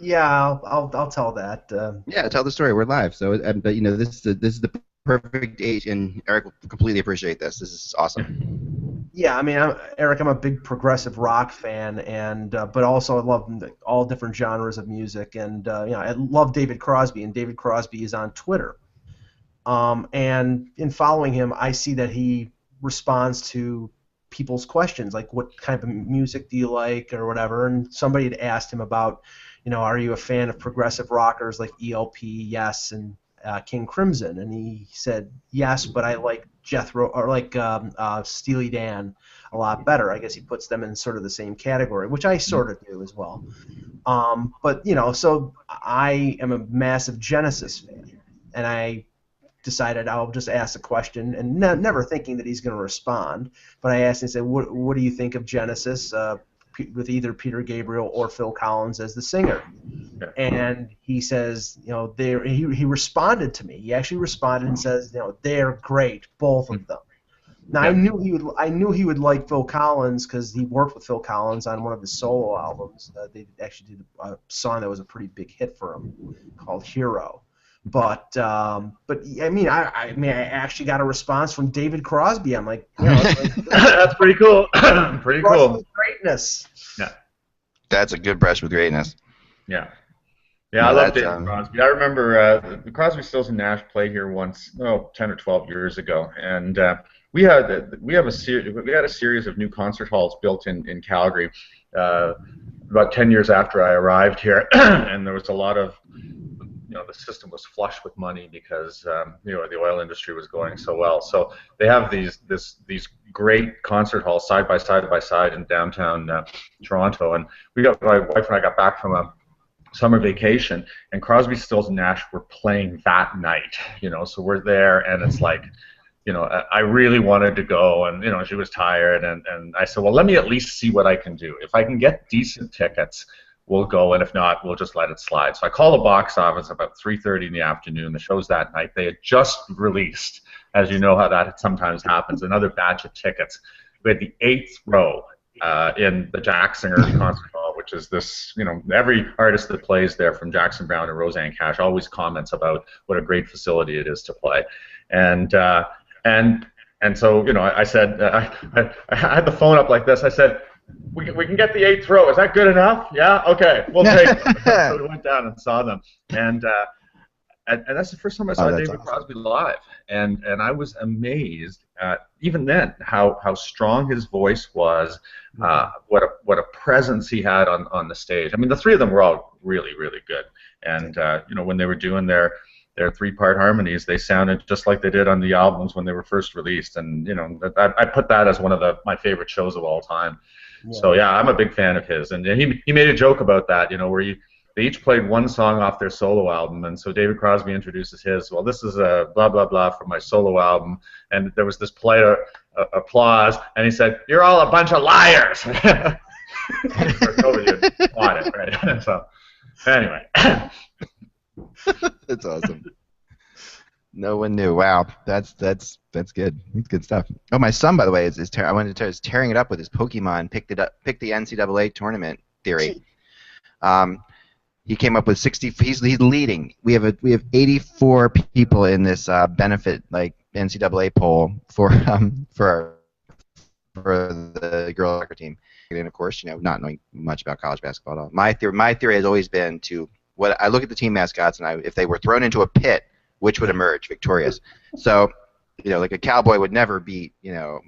Yeah, I'll tell that. Yeah, tell the story. We're live, so but this is the perfect age, and Eric will completely appreciate this. This is awesome. Yeah, I mean, Eric, I'm a big progressive rock fan, and but also I love all different genres of music, and I love David Crosby, and David Crosby is on Twitter. And in following him, I see that he responds to people's questions, like what kind of music do you like or whatever. And somebody had asked him about, are you a fan of progressive rockers like ELP, Yes, and King Crimson? And he said yes, but I like Jethro or like Steely Dan a lot better. I guess he puts them in sort of the same category, which I sort of do as well. But so I am a massive Genesis fan, and I decided I'll just ask a question, and never thinking that he's going to respond. But I asked him, I said, what do you think of Genesis with either Peter Gabriel or Phil Collins as the singer? And he says, he responded to me. He actually responded and says, they're great, both of them. Now I knew he would like Phil Collins because he worked with Phil Collins on one of his solo albums. They actually did a song that was a pretty big hit for him called Hero. But I mean, I actually got a response from David Crosby. I'm like, that's pretty cool. Pretty cool. With greatness. Yeah. That's a good brush with greatness. Yeah. Yeah, I love David Crosby. I remember the Crosby, Stills and Nash played here once, 10 or 12 years ago, and we had a series of new concert halls built in Calgary about 10 years after I arrived here, and there was a lot of the system was flush with money because the oil industry was going so well. So they have these great concert halls side by side in downtown Toronto, and my wife and I got back from a summer vacation, and Crosby, Stills and Nash were playing that night. So we're there, and it's like, I really wanted to go, and she was tired, and I said, well, let me at least see what I can do. If I can get decent tickets, we'll go, and if not, we'll just let it slide. So I called the box office about 3:30 in the afternoon. The show's that night. They had just released, as you know how that sometimes happens, another batch of tickets. We had the 8th row in the Jack Singer Concert Hall, which is this, every artist that plays there, from Jackson Browne to Roseanne Cash, always comments about what a great facility it is to play. And so, I said, I had the phone up like this. I said, we can get the 8th row. Is that good enough? Yeah? Okay, we'll take it. So we went down and saw them. And that's the first time I saw David Crosby live. And I was amazed at, even then, how strong his voice was, what a presence he had on the stage. I mean, the three of them were all really, really good. And, when they were doing their 3-part harmonies, they sounded just like they did on the albums when they were first released. And, I put that as one of my favorite shows of all time. Yeah. So yeah, I'm a big fan of his, and he made a joke about that, where they each played one song off their solo album, and so David Crosby introduces his. Well, this is a blah blah blah from my solo album, and there was this polite applause, and he said, "You're all a bunch of liars." Nobody had bought it, right? So anyway, that's awesome. No one knew. Wow, that's good. That's good stuff. Oh, my son, by the way, is tearing it up with his Pokemon. Picked the NCAA tournament theory. He came up with 60. He's leading. We have 84 people in this benefit NCAA poll for the girls soccer team. And of course, not knowing much about college basketball at all. My theory has always been what I look at the team mascots, and if they were thrown into a pit, which would emerge victorious? So, like a cowboy would never beat, a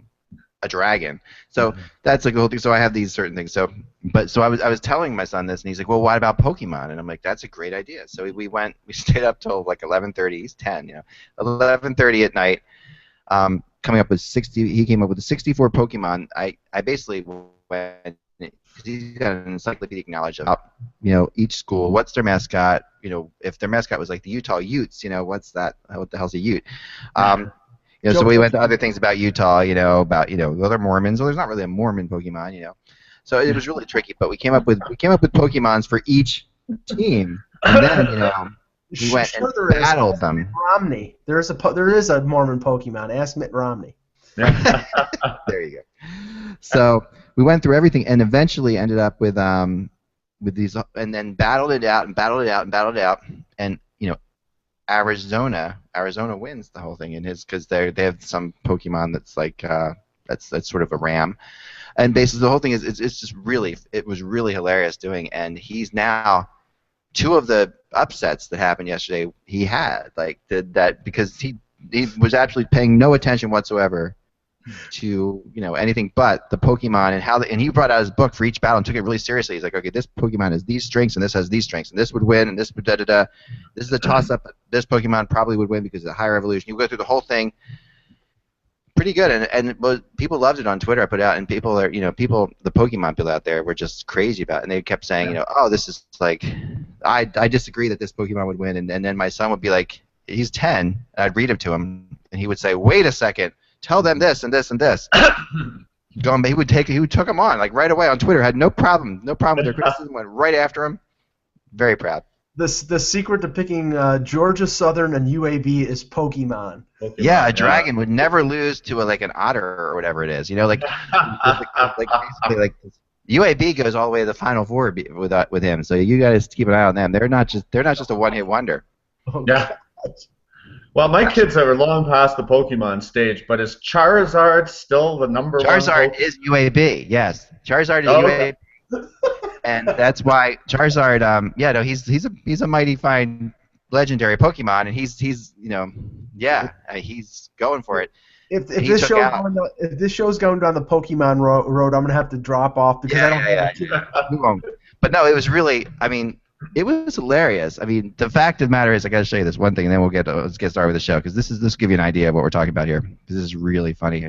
dragon. So that's like the whole thing. So I have these certain things. So I was telling my son this, and he's like, "Well, what about Pokemon?" And I'm like, "That's a great idea." So we stayed up till like 11:30. He's 10, 11:30 at night. Coming up with 60. He came up with 64 Pokemon. I basically went. He's got an encyclopedic knowledge of, each school. What's their mascot? If their mascot was like the Utah Utes, what's that? What the hell's a Ute? So we went to other things about Utah, about they're Mormons. Well, there's not really a Mormon Pokemon, So it was really tricky, but we came up with Pokemons for each team, and then we went and battled them. Mitt Romney. There is a Mormon Pokemon. Ask Mitt Romney. There you go. So we went through everything, and eventually ended up with with these, and then battled it out and battled it out and battled it out, and Arizona wins the whole thing, and because they have some Pokemon that's like that's sort of a ram, and basically the whole thing is it's just really, it was really hilarious doing, and he's now two of the upsets that happened yesterday he had that because he was actually paying no attention whatsoever to anything but the Pokemon and he brought out his book for each battle and took it really seriously. He's like, okay, this Pokemon has these strengths and this has these strengths and this would win and this would da da da. This is a toss up. This Pokemon probably would win because of the higher evolution. You go through the whole thing. Pretty good, and people loved it on Twitter. I put it out, and people are, the Pokemon people out there were just crazy about it, and they kept saying, oh, this is like, I disagree that this Pokemon would win, and then my son would be like, he's 10, and I'd read him to him, and he would say, wait a second, tell them this and this and this. He took them on like right away on Twitter, had no problem with their criticism, went right after him. Very proud. The secret to picking Georgia Southern and UAB is Pokemon. Yeah, a dragon would never lose to an otter or whatever it is. Basically, UAB goes all the way to the Final Four with him. So you guys keep an eye on them. They're not just a one-hit wonder. Yeah. Well, my kids are long past the Pokemon stage, but is Charizard still the number one? Charizard is UAB. Yes, Charizard is UAB. And that's why Charizard, he's a mighty fine legendary Pokemon, and he's going for it. If this show's going down the Pokemon road, I'm gonna have to drop off because I don't. Yeah. But no, it was really. I mean, it was hilarious. I mean, the fact of the matter is, I got to show you this one thing, and then let's get started with the show because this will give you an idea of what we're talking about here. Because this is really funny.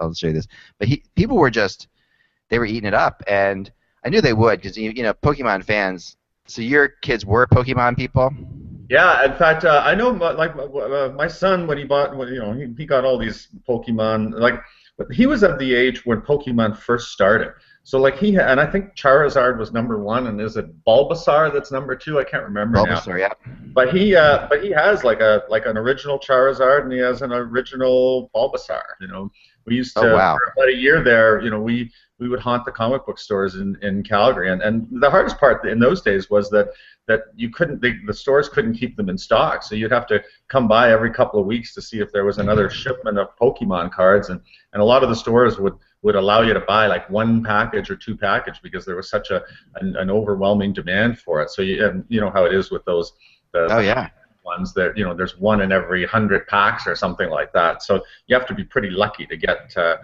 I'll show you this. But people were they were eating it up, and I knew they would because Pokemon fans. So your kids were Pokemon people? Yeah, in fact, I know my son when he got all these Pokemon. He was at the age when Pokemon first started. So and I think Charizard was number 1, and is it Bulbasaur that's number 2? I can't remember now. Bulbasaur, yeah. But he has an original Charizard, and he has an original Bulbasaur. We used to for about a year there. We would haunt the comic book stores in Calgary, and the hardest part in those days was that you couldn't, the stores couldn't keep them in stock, so you'd have to come by every couple of weeks to see if there was another shipment of Pokemon cards, and a lot of the stores would allow you to buy like 1 package or 2 packages because there was such an overwhelming demand for it. So you know how it is with those ones that there's 1 in every 100 packs or something like that. So you have to be pretty lucky to get a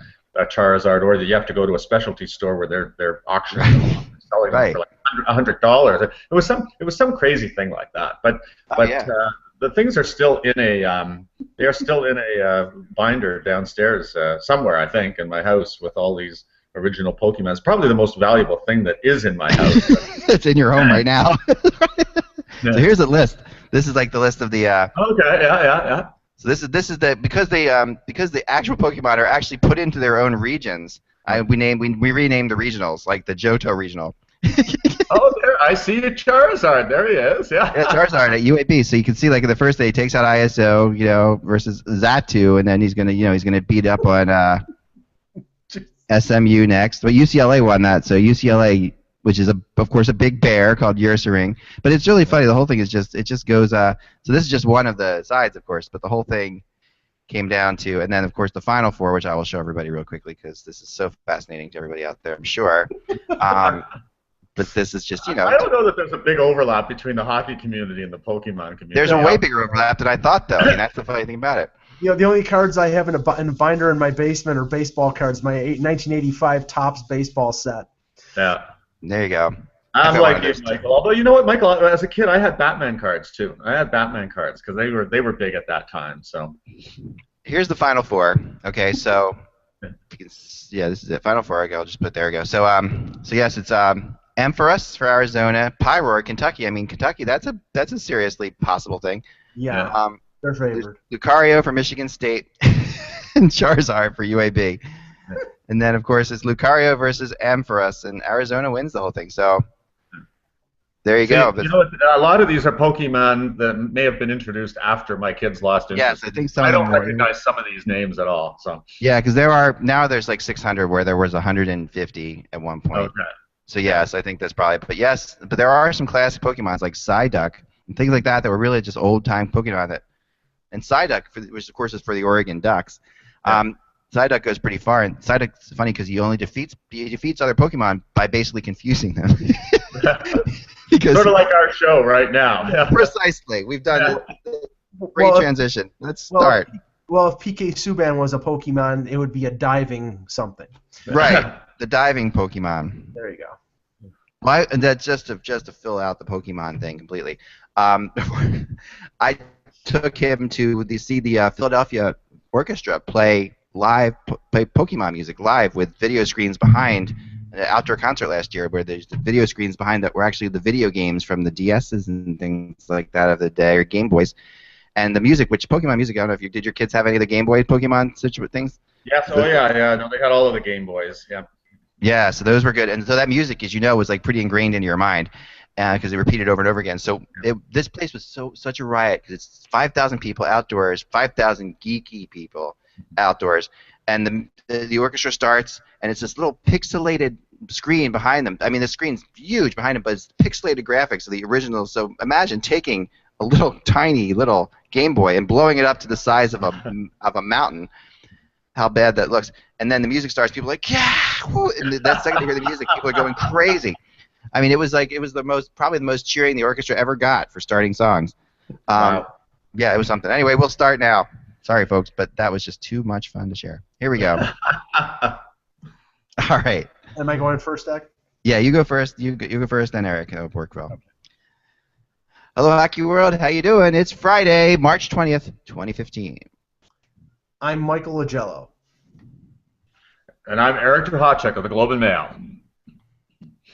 Charizard, or you have to go to a specialty store where they're auctioning selling them for like $100. It was some crazy thing like that. But the things are still in a binder downstairs somewhere, I think, in my house with all these original Pokemon. It's probably the most valuable thing that is in my house. It's in your home right now. So here's a list. This is like the list of the. Okay. Yeah. So this is because the actual Pokemon are actually put into their own regions. We renamed the regionals, like the Johto regional. Oh, there I see a Charizard. There he is. Yeah. Yeah, Charizard at UAB. So you can see, like, in the first day he takes out ISO, versus Zatu, and then he's gonna beat up on SMU next. But UCLA won that, so UCLA, which is of course a big bear called Ursaring. But it's really funny. The whole thing is just goes. So this is just one of the sides, of course, but the whole thing came down to, and then of course the Final Four, which I will show everybody real quickly because this is so fascinating to everybody out there, I'm sure. But this is just, I don't know that there's a big overlap between the hockey community and the Pokemon community. There's a way bigger overlap than I thought, though. I mean, that's the funny thing about it. The only cards I have in a binder in my basement are baseball cards. My 1985 Topps baseball set. Yeah. There you go. I'm like you, Michael. Although you know what, Michael, as a kid, I had Batman cards too. I had Batman cards because they were big at that time. So. Here's the Final Four. Okay, so this is it. Final Four. I'll just put there we go. So yes, it's Ampharos for Arizona, Pyroar, Kentucky. I mean, Kentucky, that's a seriously possible thing. Yeah. They're favored. Lucario for Michigan State, and Charizard for UAB. And then, of course, it's Lucario versus Ampharos, and Arizona wins the whole thing. So there you go. You know, a lot of these are Pokemon that may have been introduced after my kids lost interest. Yes, I think some. I don't recognize some of these names at all. So. Yeah, because there's like 600 where there was 150 at one point. Okay. So yes, I think that's probably. But yes, but there are some classic Pokemons like Psyduck and things like that were really just old time Pokemon that. And Psyduck, which of course is for the Oregon Ducks, Psyduck goes pretty far. And Psyduck's funny because he defeats other Pokemon by basically confusing them. Because sort of like our show right now. Precisely, we've done a great transition. Let's start. Well, if PK Subban was a Pokemon, it would be a diving something. Right, the diving Pokemon. There you go. Well, and that's just to fill out the Pokemon thing completely. I took him to see the Philadelphia Orchestra play Pokemon music live with video screens behind an outdoor concert last year, where there's the video screens behind that were actually the video games from the DSs and things like that of the day, or Game Boys. And the music, which Pokemon music, I don't know if did your kids have any of the Game Boy Pokemon things? Yes, yeah. No, they had all of the Game Boys, yeah. Yeah, so those were good. And so that music, as you know, was like pretty ingrained into your mind because they repeated over and over again. So this place was such a riot because it's 5,000 people outdoors, 5,000 geeky people outdoors. And the orchestra starts, and it's this little pixelated screen behind them. I mean, the screen's huge behind them, but it's pixelated graphics of the original. So imagine taking a little tiny little Game Boy and blowing it up to the size of a mountain. How bad that looks. And then the music starts, people are like, yeah, woo! And that second they hear the music, people are going crazy. I mean, it was probably the most cheering the orchestra ever got for starting songs. Wow. Yeah, it was something. Anyway, we'll start now. Sorry, folks, but that was just too much fun to share. Here we go. All right. Am I going first, Dak? Yeah, you go first. You go first, then Eric. That'll work well. Okay. Hello, Hockey World. How you doing? It's Friday, March 20th, 2015. I'm Michael Lagello. And I'm Eric Tuhacek of the Globe and Mail.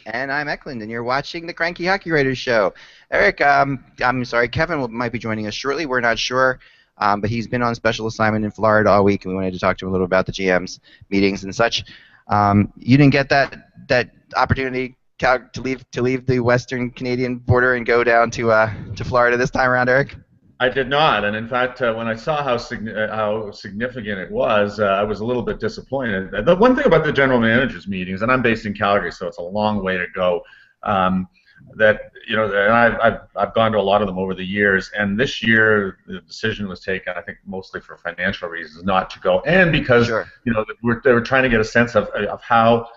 And I'm Eklund, and you're watching the Cranky Hockey Writers Show. Eric, I'm sorry, Kevin might be joining us shortly. We're not sure, but he's been on special assignment in Florida all week, and we wanted to talk to him a little about the GM's meetings and such. You didn't get that opportunity to leave the Western Canadian border and go down to Florida this time around, Eric? I did not, and in fact, when I saw how significant it was, I was a little bit disappointed. The one thing about the general managers meetings, and I'm based in Calgary, so it's a long way to go. That and I've gone to a lot of them over the years, and this year the decision was taken, I think, mostly for financial reasons, not to go, and because they were trying to get a sense of how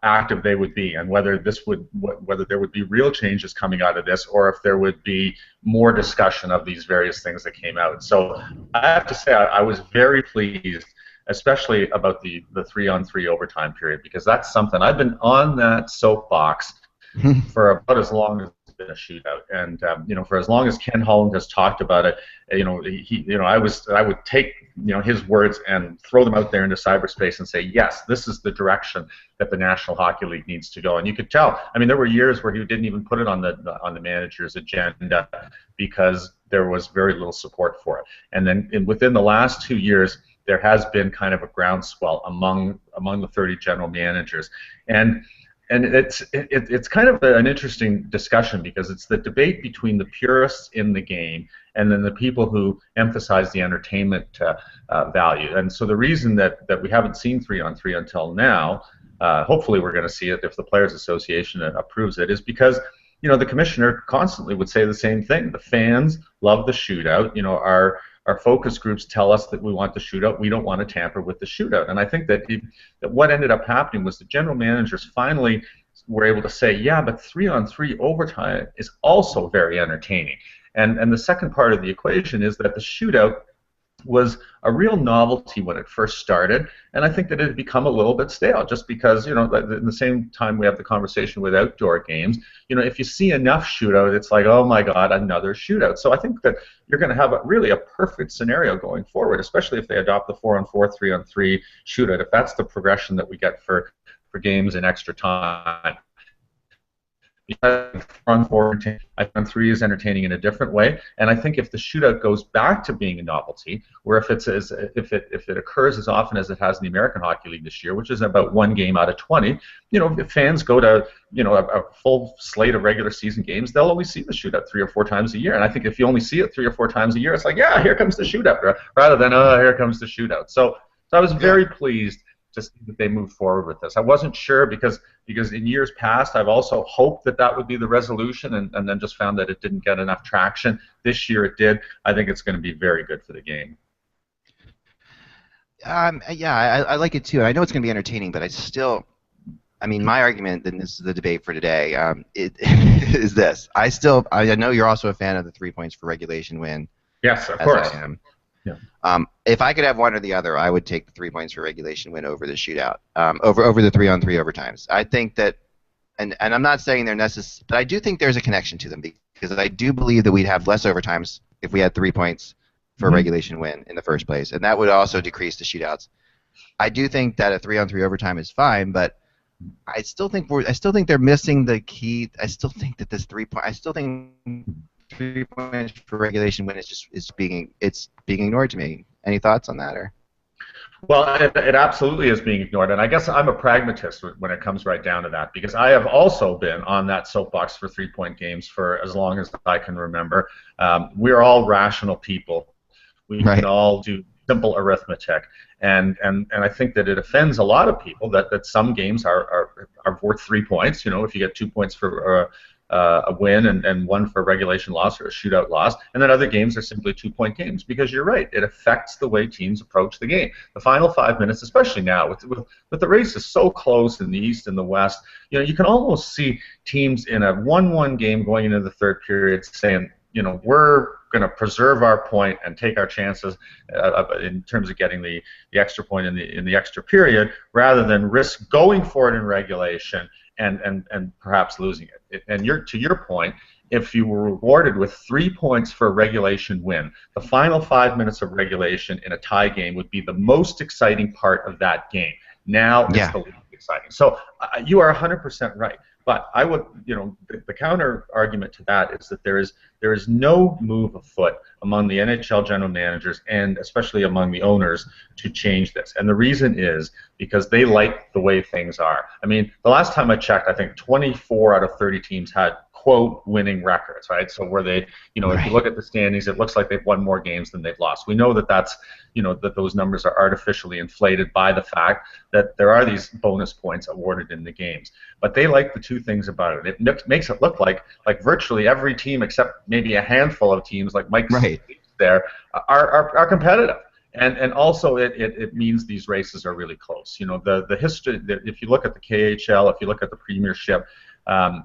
active they would be, and whether there would be real changes coming out of this, or if there would be more discussion of these various things that came out. So I have to say I was very pleased, especially about the 3-on-3 overtime period, because that's something I've been on that soapbox for about as long as it's been a shootout, and for as long as Ken Holland has talked about it, I would take his words and throw them out there into cyberspace and say, yes, this is the direction that the National Hockey League needs to go. And you could tell. I mean, there were years where he didn't even put it on the manager's agenda because there was very little support for it. And then within the last 2 years, there has been kind of a groundswell among the 30 general managers, and it's kind of an interesting discussion because it's the debate between the purists in the game and then the people who emphasize the entertainment value. And so the reason that we haven't seen 3-on-3 until now, hopefully we're going to see it if the Players Association approves it, is because the commissioner constantly would say the same thing. The fans love the shootout. Our focus groups tell us that we want the shootout. We don't want to tamper with the shootout. And I think that what ended up happening was the general managers finally were able to say, yeah, but 3-on-3 overtime is also very entertaining. And the second part of the equation is that the shootout was a real novelty when it first started, and I think that it had become a little bit stale just because, in the same time we have the conversation with outdoor games, if you see enough shootout, it's like, oh my God, another shootout. So I think that you're going to have really a perfect scenario going forward, especially if they adopt the 4-on-4, 3-on-3 shootout, if that's the progression that we get for games in extra time. 4-on-4, 3 is entertaining in a different way, and I think if the shootout goes back to being a novelty, or if it occurs as often as it has in the American Hockey League this year, which is about 1 game out of 20, if fans go to a full slate of regular season games, they'll only see the shootout 3 or 4 times a year, and I think if you only see it 3 or 4 times a year, it's like, yeah, here comes the shootout, rather than here comes the shootout. So I was very pleased to see that they move forward with this. I wasn't sure because in years past I've also hoped that that would be the resolution, and then just found that it didn't get enough traction. This year it did. I think it's going to be very good for the game. Yeah, I like it too, and I know it's going to be entertaining, but I mean, my argument, and this is the debate for today, is this. I know you're also a fan of the 3 points for regulation win. Yes, of course. I am. Yeah. If I could have one or the other, I would take the 3 points for regulation win over the shootout, over the 3-on-3 overtimes. I think that, and I'm not saying they're necessary, but I do think there's a connection to them, because I do believe that we'd have less overtimes if we had 3 points for a regulation win in the first place, and that would also decrease the shootouts. I do think that a 3-on-3 overtime is fine, but I still think they're missing the key. I still think that this 3 point. I still think 3 points for regulation win is being ignored to me. Any thoughts on that, or? Well, it absolutely is being ignored, and I guess I'm a pragmatist when it comes right down to that, because I have also been on that soapbox for 3-point games for as long as I can remember. We're all rational people. We can all do simple arithmetic, and I think that it offends a lot of people that some games are worth 3 points. You know, if you get 2 points for a win and 1 for a regulation loss or a shootout loss, and then other games are simply 2-point games, because you're right, it affects the way teams approach the game. The final 5 minutes, especially now with the races so close in the East and the West, you know, you can almost see teams in a 1-1 game going into the third period saying, you know, we're going to preserve our point and take our chances in terms of getting the extra point in the extra period, rather than risk going for it in regulation and perhaps losing it. And to your point, if you were rewarded with 3 points for a regulation win, the final 5 minutes of regulation in a tie game would be the most exciting part of that game. Now it's the least exciting. So you are 100% right. But I would, you know, the counter argument to that is that there is no move afoot among the NHL general managers, and especially among the owners, to change this. And the reason is because they like the way things are. I mean, the last time I checked, I think 24 out of 30 teams had quote winning records, right? So where they, you know, if you look at the standings, it looks like they've won more games than they've lost. We know that that's, you know, that those numbers are artificially inflated by the fact that there are these bonus points awarded in the games. But they like the two things about it. It makes it look like virtually every team, except maybe a handful of teams, like Mike's there, are competitive. And also it means these races are really close. You know, the history, if you look at the KHL, if you look at the Premiership,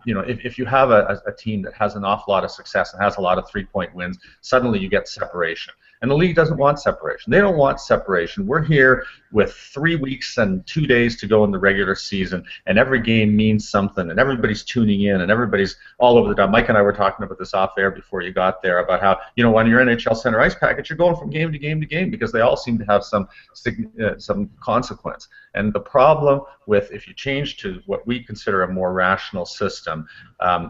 you know, if you have a team that has an awful lot of success and has a lot of 3-point wins, suddenly you get separation. And the league doesn't want separation. They don't want separation. We're here with 3 weeks and 2 days to go in the regular season, and every game means something, and everybody's tuning in, and everybody's all over the top. Mike and I were talking about this off air before you got there, about how, you know, on your NHL Center Ice package, you're going from game to game to game, because they all seem to have some consequence. And the problem with, if you change to what we consider a more rational system,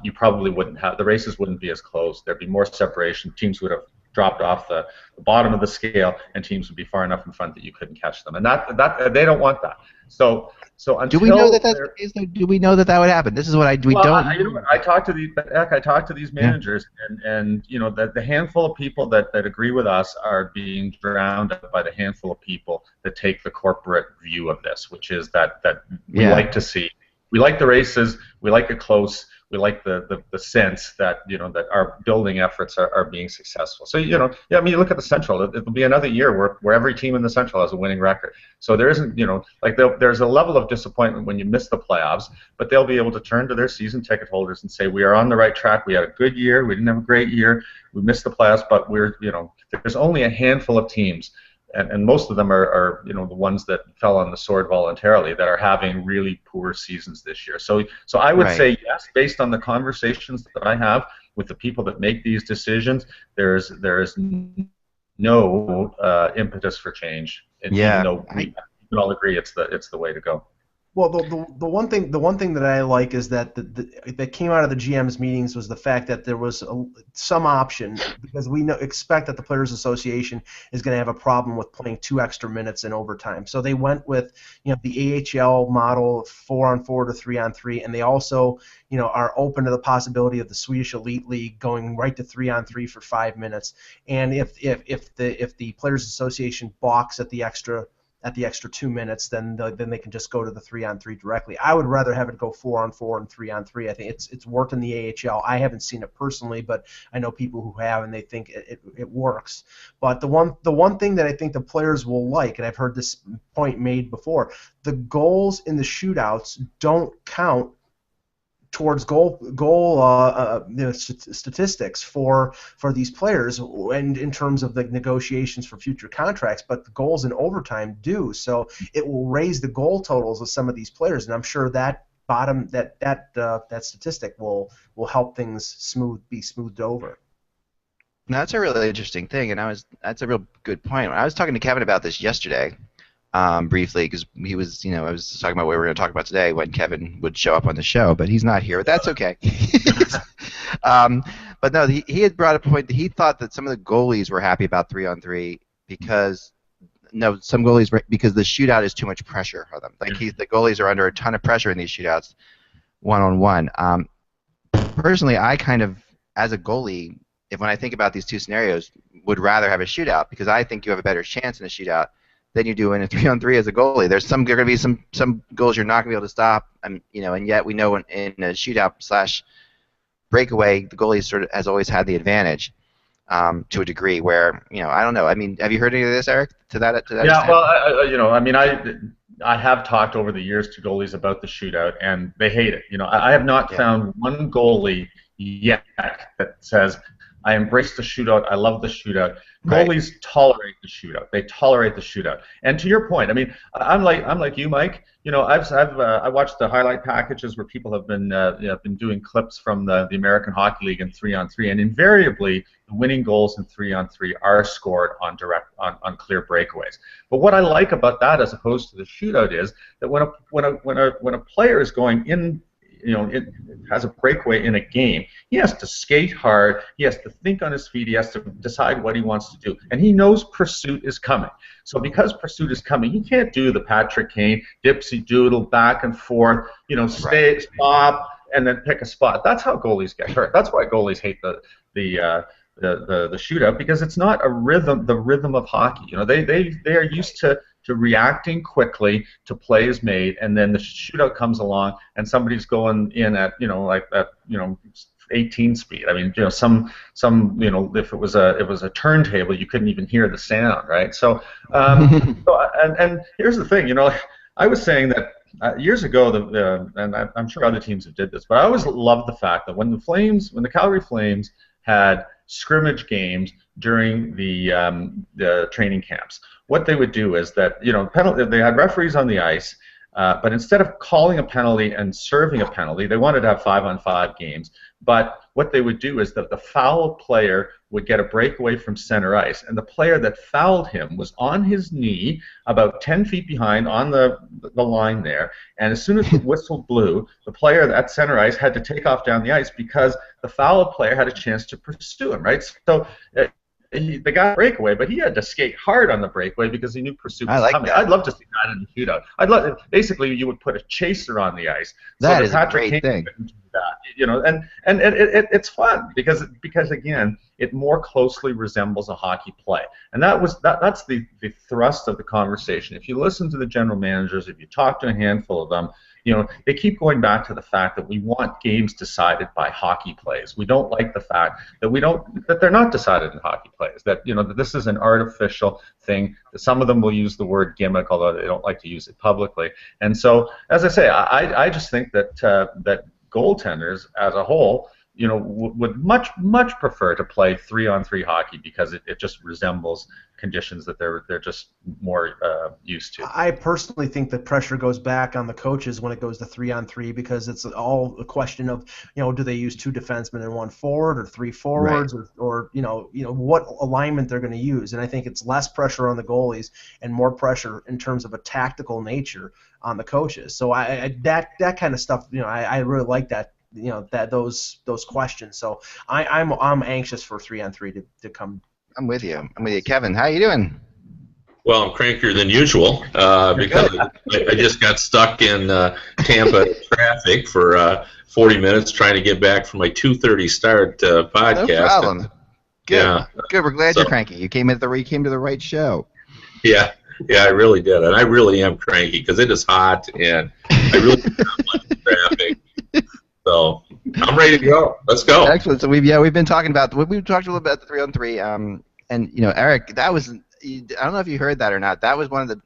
you probably wouldn't have, the races wouldn't be as close. There'd be more separation. Teams would have dropped off the bottom of the scale, and teams would be far enough in front that you couldn't catch them. And that they don't want that. So until do we know that that's the case? Do we know that that would happen? This is what I don't. You know, I talk to these managers, and you know, that the handful of people that agree with us are being drowned out by the handful of people that take the corporate view of this, which is that we like to see. We like the races. We like it close. We like the sense that, you know, that our building efforts are being successful. So, you know, yeah, I mean, you look at the Central. It'll be another year where every team in the Central has a winning record. So there isn't, you know, like there's a level of disappointment when you miss the playoffs, but they'll be able to turn to their season ticket holders and say, we are on the right track. We had a good year. We didn't have a great year. We missed the playoffs, but we're, you know, there's only a handful of teams. And most of them are, you know, the ones that fell on the sword voluntarily, that are having really poor seasons this year. So I would say yes, based on the conversations that I have with the people that make these decisions, there is no impetus for change. And even though we can all agree it's the way to go. Well, the one thing that I like is that that came out of the GM's meetings was the fact that there was some option, because we expect that the Players Association is going to have a problem with playing 2 extra minutes in overtime. So they went with, you know, the AHL model of 4-on-4 to 3-on-3, and they also, you know, are open to the possibility of the Swedish Elite League going right to 3-on-3 for 5 minutes. And if the Players Association balks at the extra at the extra 2 minutes, then they can just go to the 3-on-3 directly. I would rather have it go 4-on-4 and 3-on-3. I think it's worked in the AHL. I haven't seen it personally, but I know people who have, and they think it works. But the one thing that I think the players will like, and I've heard this point made before, the goals in the shootouts don't count towards goal statistics for these players, and in terms of the negotiations for future contracts, but the goals in overtime do. So it will raise the goal totals of some of these players, and I'm sure that that statistic will help things be smoothed over. Now, that's a really interesting thing, and that's a real good point. I was talking to Kevin about this yesterday. Briefly, because he was, I was talking about what we were going to talk about today when Kevin would show up on the show, but he's not here. But that's okay. But no, he had brought up a point that he thought that some of the goalies were happy about 3-on-3 because some goalies because the shootout is too much pressure for them. Like the goalies are under a ton of pressure in these shootouts, one-on-one. Personally, I kind of, as a goalie, when I think about these two scenarios, would rather have a shootout because I think you have a better chance in a shootout than you do in a 3-on-3 as a goalie. There are going to be some goals you're not going to be able to stop, and yet we know in a shootout / breakaway, the goalie has always had the advantage to a degree. Where I don't know. I mean, have you heard any of this, Eric? To that yeah. extent? Well, I have talked over the years to goalies about the shootout, and they hate it. I have not found one goalie yet that says, I embrace the shootout. I love the shootout. Goalies tolerate the shootout. They tolerate the shootout. And to your point, I mean, I'm like you, Mike. I watched the highlight packages where people have been doing clips from the American Hockey League in 3-on-3, and invariably the winning goals in 3-on-3 are scored on clear breakaways. But what I like about that, as opposed to the shootout, is that when a player is going in, it has a breakaway in a game, he has to skate hard, he has to think on his feet, he has to decide what he wants to do, and he knows pursuit is coming. So because pursuit is coming, he can't do the Patrick Kane dipsy doodle back and forth, stay, stop, and then pick a spot. That's how goalies get hurt. That's why goalies hate the shootout, because it's not the rhythm of hockey. They are used to reacting quickly to plays made, and then the shootout comes along and somebody's going in at 18 speed. I mean, if it was a turntable, you couldn't even hear the sound, right? So, and here's the thing, I was saying that years ago, and I'm sure other teams have did this, but I always loved the fact that when the Calgary Flames had scrimmage games during the training camps, what they would do is that they had referees on the ice, but instead of calling a penalty and serving a penalty, they wanted to have 5-on-5 games. But what they would do is that the foul player would get a breakaway from center ice, and the player that fouled him was on his knee about 10 feet behind on the line there, and as soon as the whistle blew, the player at center ice had to take off down the ice because the fouled player had a chance to pursue him, right? So they got a breakaway, but he had to skate hard on the breakaway because he knew pursuit was coming. I'd love to see that in the shootout. Basically, you would put a chaser on the ice. That is a great thing. And it's fun because again, it more closely resembles a hockey play, and that's the thrust of the conversation. If you listen to the general managers, if you talk to a handful of them, they keep going back to the fact that we want games decided by hockey plays. We don't like the fact that they're not decided in hockey plays. That that this is an artificial thing. Some of them will use the word gimmick, although they don't like to use it publicly. And so, as I say, I just think that goaltenders as a whole, would much prefer to play 3-on-3 hockey because it just resembles conditions that they're just more used to. I personally think the pressure goes back on the coaches when it goes to 3-on-3 because it's all a question of do they use 2 defensemen and 1 forward or 3 forwards, right, or what alignment they're going to use, and I think it's less pressure on the goalies and more pressure in terms of a tactical nature on the coaches. So that kind of stuff, I really like that. Those questions. So I'm anxious for 3-on-3 to come. I'm with you. Kevin, how you doing? Well, I'm crankier than usual because I just got stuck in Tampa traffic for 40 minutes trying to get back from my 2:30 start podcast. No problem. Good. Yeah. Good. We're glad you're cranky. You came to the right show. Yeah. Yeah, I really did, and I really am cranky because it is hot, and I really don't like the traffic. So I'm ready to go. Let's go. Excellent. So we've been talking about we've talked a little bit about the 3-on-3. And Eric, that was, I don't know if you heard that or not. That was one of the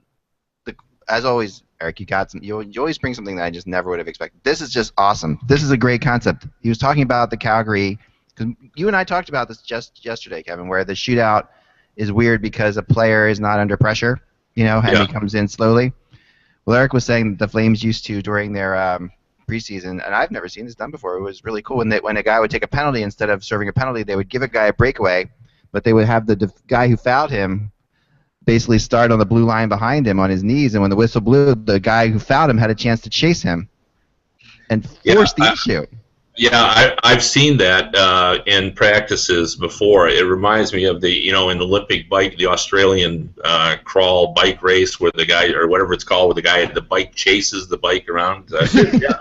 as always, Eric, you always bring something that I just never would have expected. This is just awesome. This is a great concept. He was talking about the Calgary, because you and I talked about this just yesterday, Kevin, where the shootout is weird because a player is not under pressure, and he comes in slowly. Well, Eric was saying that the Flames used to during their preseason, and I've never seen this done before. It was really cool when a guy would take a penalty, instead of serving a penalty, they would give a guy a breakaway, but they would have the guy who fouled him basically start on the blue line behind him on his knees, and when the whistle blew, the guy who fouled him had a chance to chase him and force the issue. Yeah, I've seen that in practices before. It reminds me of the, in the Olympic bike, the Australian crawl bike race where the guy, or whatever it's called, where the bike chases the bike around. It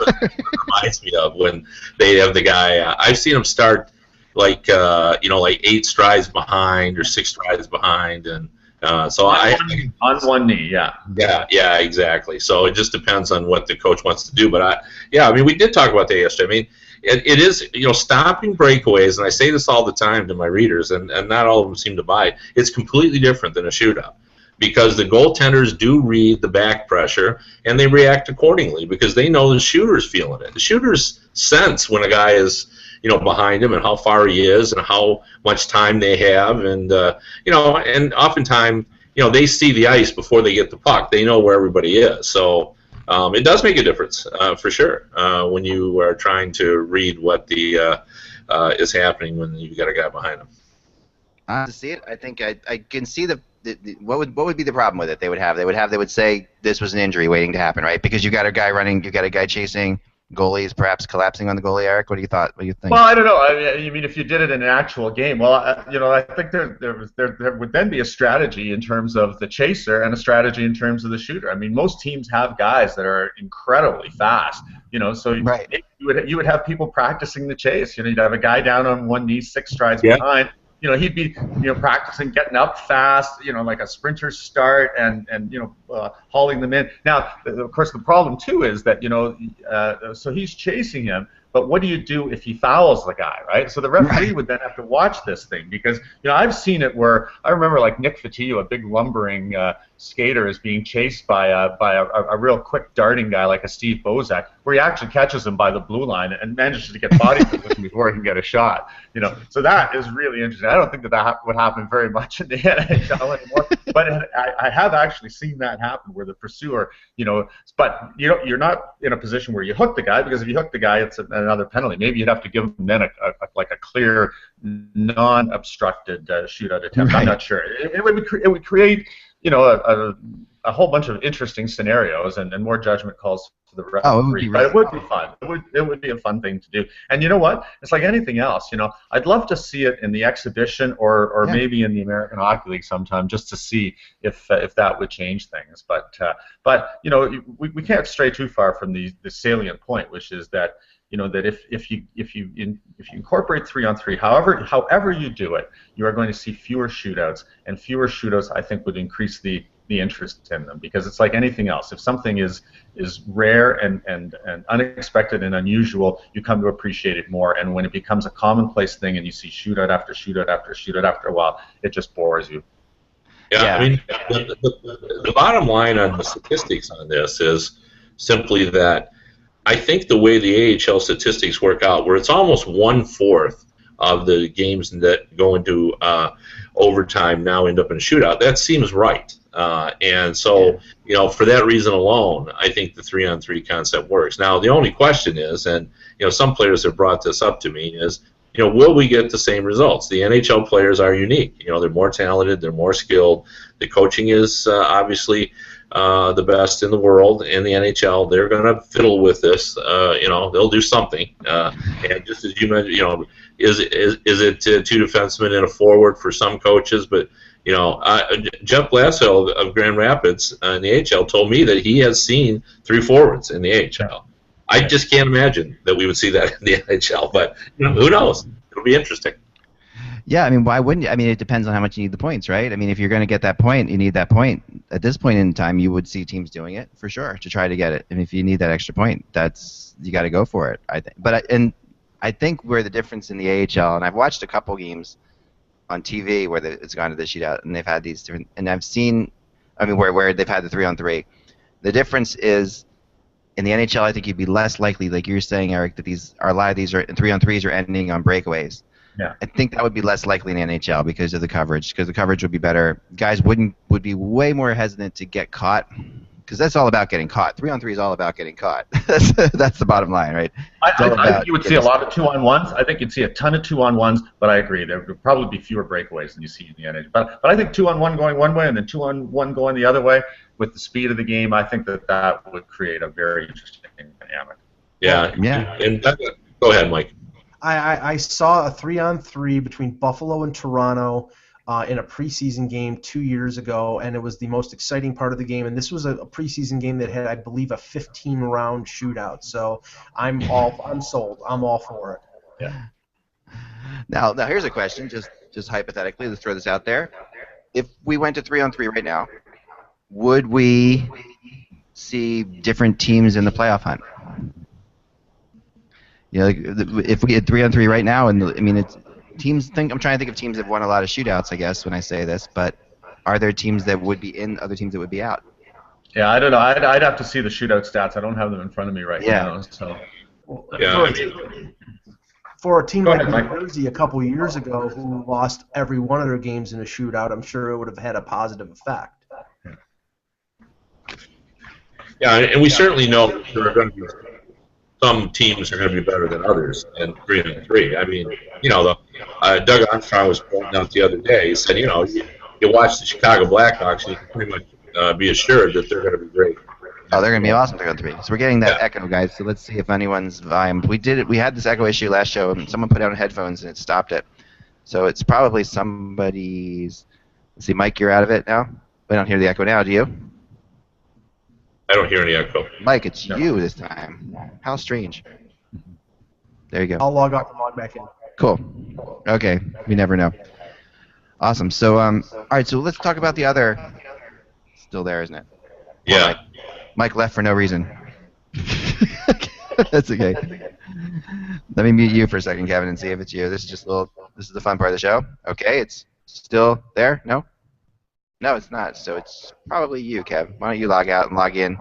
reminds me of when they have the guy. I've seen him start like 8 strides behind or 6 strides behind, and so on one knee, yeah, exactly. So it just depends on what the coach wants to do. But we did talk about that yesterday. I mean, it is, stopping breakaways, and I say this all the time to my readers, and not all of them seem to buy it. It's completely different than a shootout, because the goaltenders do read the back pressure and they react accordingly because they know the shooter's feeling it. The shooters sense when a guy is behind him and how far he is and how much time they have, and and oftentimes they see the ice before they get the puck. They know where everybody is, so it does make a difference for sure when you are trying to read what the is happening when you got a guy behind him. To see it, I think I can see what would be the problem with it. They would say this was an injury waiting to happen, right? Because you got a guy running, you got a guy chasing. Goalies perhaps collapsing on the goalie, Eric. What do you think? Well, I don't know. I mean, if you did it in an actual game, well, I think there would then be a strategy in terms of the chaser and a strategy in terms of the shooter. I mean, most teams have guys that are incredibly fast. So right. you would have people practicing the chase. You'd have a guy down on one knee, 6 strides behind. He'd be practicing getting up fast, like a sprinter start, and hauling them in. Now, of course, the problem too is that so he's chasing him, but what do you do if he fouls the guy, right? So the referee would then have to watch this thing, because I've seen it where I remember like Nick Fotiu, a big lumbering skater, is being chased by a real quick darting guy like a Steve Bozak, where he actually catches him by the blue line and manages to get body position before he can get a shot. So that is really interesting. I don't think that would happen very much in the NHL anymore, but I have actually seen that happen where the pursuer, but you're not in a position where you hook the guy, because if you hook the guy, it's another penalty. Maybe you'd have to give him then a clear, non-obstructed shootout attempt. Right. I'm not sure. It would create a whole bunch of interesting scenarios and more judgment calls to the referee. But it would be fun. It would be a fun thing to do. And you know what? It's like anything else. I'd love to see it in the exhibition or maybe in the American Hockey League sometime, just to see if that would change things. But we can't stray too far from the salient point, which is that that if you incorporate 3-on-3, however you do it, you are going to see fewer shootouts, and fewer shootouts, I think, would increase the interest in them, because it's like anything else. If something is rare and unexpected and unusual, you come to appreciate it more. And when it becomes a commonplace thing, and you see shootout after shootout after shootout after a while, it just bores you. Yeah. I mean, the bottom line on the statistics on this is simply that I think the way the AHL statistics work out, where it's almost 1/4 of the games that go into overtime now end up in a shootout, that seems right. And so, for that reason alone, I think the 3-on-3 concept works. Now, the only question is, and some players have brought this up to me, is will we get the same results? The NHL players are unique. They're more talented, they're more skilled. The coaching is obviously the best in the world. In the NHL, they're going to fiddle with this. They'll do something. And just as you mentioned, is it 2 defensemen and a forward for some coaches? But Jeff Blashill of Grand Rapids in the AHL told me that he has seen 3 forwards in the AHL. I just can't imagine that we would see that in the NHL. But who knows? It'll be interesting. Yeah, I mean, why wouldn't you? I mean, it depends on how much you need the points, right? I mean, if you're going to get that point, you need that point. At this point in time, you would see teams doing it for sure to try to get it. And if you need that extra point, you got to go for it. I think. I think where the difference in the AHL, and I've watched a couple games on TV where it's gone to the shootout, and they've had these different, and I've seen, I mean, where they've had the 3-on-3. The difference is in the NHL, I think you'd be less likely, like you're saying, Eric, that a lot of these are 3-on-3s are ending on breakaways. Yeah. I think that would be less likely in the NHL because of the coverage. Because the coverage would be better. Guys would be way more hesitant to get caught. Because that's all about getting caught. 3-on-3 is all about getting caught. That's the bottom line, right? I think you would see a lot of 2-on-1s. I think you'd see a ton of 2-on-1s, but I agree there would probably be fewer breakaways than you see in the NHL. But I think 2-on-1 going one way and then 2-on-1 going the other way with the speed of the game, I think that would create a very interesting dynamic. Yeah. And go ahead, Mike. I saw a 3-on-3 between Buffalo and Toronto in a preseason game 2 years ago, and it was the most exciting part of the game. And this was a preseason game that had, I believe, a 15-round shootout. So I'm sold. I'm all for it. Yeah. Now here's a question, just hypothetically. Let's throw this out there. If we went to 3-on-3 right now, would we see different teams in the playoff hunt? You know, like if we had 3-on-3 right now, and I mean, I'm trying to think of teams that won a lot of shootouts, I guess, when I say this, but are there teams that would be in, other teams that would be out? Yeah, I don't know. I'd have to see the shootout stats. I don't have them in front of me right now. So. Yeah, for a team like New Jersey a couple years ago who lost every one of their games in a shootout, I'm sure it would have had a positive effect. Yeah, and we certainly know there are going to be some teams are going to be better than others in 3-on-3. I mean, you know, Doug Armstrong was pointing out the other day. He said, you know, you watch the Chicago Blackhawks, and you can pretty much be assured that they're going to be great. Oh, they're going to be awesome 3-on-3. So we're getting that echo, guys. So let's see if anyone's volume. We had this echo issue last show, and someone put out headphones and it stopped it. So it's probably somebody's. Let's see, Mike, you're out of it now. We don't hear the echo now. Do you? I don't hear any echo. Mike, it's you this time. How strange. There you go. I'll log off and log back in. Cool. Okay. We never know. Awesome. So, all right. So let's talk about the other. Still there, isn't it? Yeah. Mike left for no reason. That's okay. Let me mute you for a second, Kevin, and see if it's you. This is just this is the fun part of the show. Okay. It's still there? No? No, it's not. So it's probably you, Kev. Why don't you log out and log in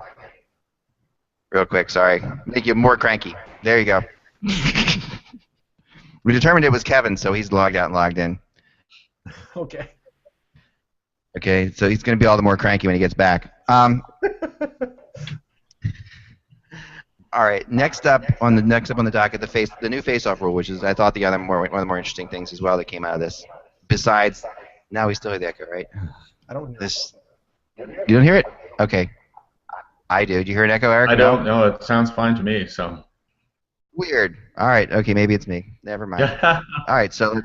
real quick? Sorry. Make you more cranky. There you go. We determined it was Kevin, so he's logged out and logged in. Okay. Okay, so he's going to be all the more cranky when he gets back. All right. Next up on the docket, the new face-off rule, which is I thought one of the more interesting things as well that came out of this. Besides, now we still hear the echo, right? I don't hear this. You don't hear it? Okay. I do. Do you hear an echo, Eric? I don't know. It sounds fine to me. So. Weird. All right. Okay. Maybe it's me. Never mind. All right. So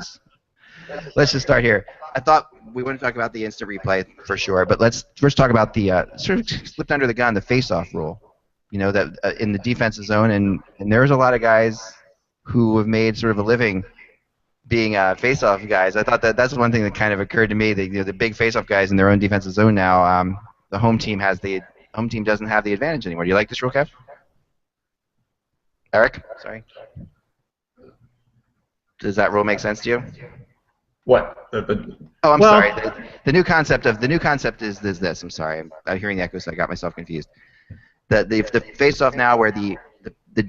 let's just start here. I thought we wouldn't talk about the instant replay for sure, but let's first talk about the sort of slipped under the gun, the face-off rule. You know, that in the defensive zone, and there's a lot of guys who have made sort of a living being face-off guys. I thought that's one thing that kind of occurred to me. That, the big face-off guys in their own defensive zone now. The home team doesn't have the advantage anymore. Do you like this rule, Kev? Eric, sorry. Does that rule make sense to you? What? I'm sorry. The new concept is this. I'm sorry. I'm hearing the echo, so I got myself confused. The face-off now, where the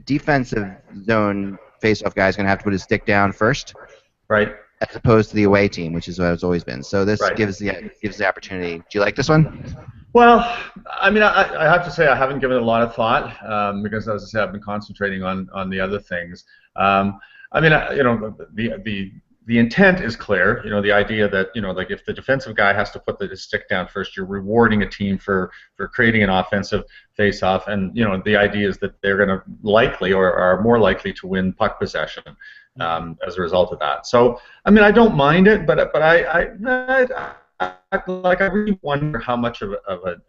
defensive zone face-off guy is going to have to put his stick down first. Right. As opposed to the away team, which is what it's always been. So this gives the opportunity. Do you like this one? Well, I mean, I have to say I haven't given it a lot of thought because, as I said, I've been concentrating on the other things. I mean, the intent is clear. You know, the idea that, you know, like if the defensive guy has to put his stick down first, you're rewarding a team for creating an offensive face-off, and you know the idea is that they're going to likely or are more likely to win puck possession as a result of that. So, I mean, I don't mind it, but I really wonder how much of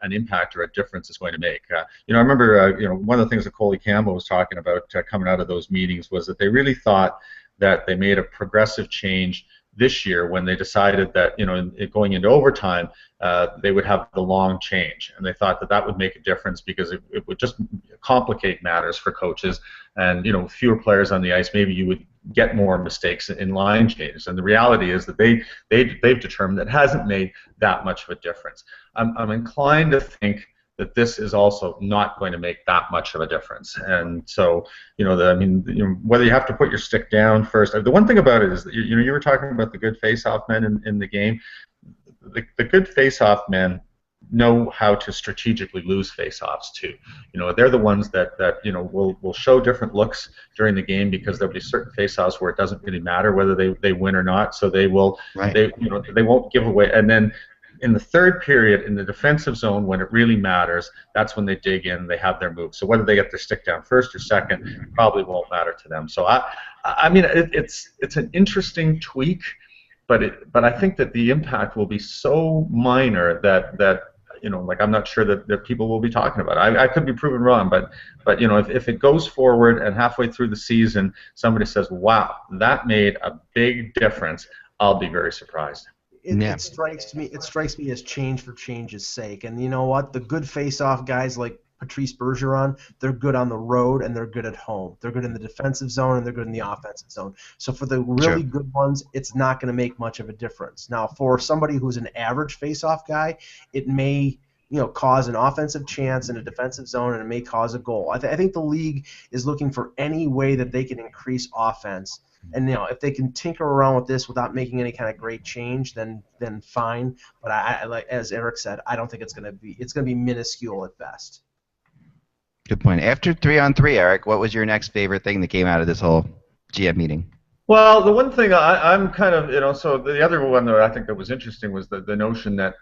an impact or a difference it's going to make. You know, I remember one of the things that Coley Campbell was talking about coming out of those meetings was that they really thought that they made a progressive change this year when they decided that, going into overtime, they would have the long change, and they thought that that would make a difference because it would just complicate matters for coaches, and fewer players on the ice, maybe you would get more mistakes in line changes. And the reality is that they've determined that it hasn't made that much of a difference. I'm inclined to think that this is also not going to make that much of a difference. And so, whether you have to put your stick down first. The one thing about it is that you were talking about the good face-off men in the game. The good face-off men know how to strategically lose face-offs too. They're the ones that will show different looks during the game because there'll be certain face-offs where it doesn't really matter whether they win or not. So they will, they won't give away. And then in the third period, in the defensive zone, when it really matters, that's when they dig in. They have their move. So whether they get their stick down first or second probably won't matter to them. So I mean, it's an interesting tweak, but I think that the impact will be so minor that I'm not sure that people will be talking about it. I could be proven wrong, but if it goes forward and halfway through the season somebody says, "Wow, that made a big difference," I'll be very surprised. It strikes me as change for change's sake. And you know what? The good face-off guys like Patrice Bergeron, they're good on the road and they're good at home. They're good in the defensive zone and they're good in the offensive zone. So for the really good ones, it's not going to make much of a difference. Now, for somebody who's an average face-off guy, it may cause an offensive chance in a defensive zone, and it may cause a goal. I think the league is looking for any way that they can increase offense. And if they can tinker around with this without making any kind of great change, then fine. But I like, as Eric said, I don't think it's going to be minuscule at best. Good point. After 3-on-3, Eric, what was your next favorite thing that came out of this whole GM meeting? Well, the one thing I'm kind of, so the other one that I think that was interesting was the notion that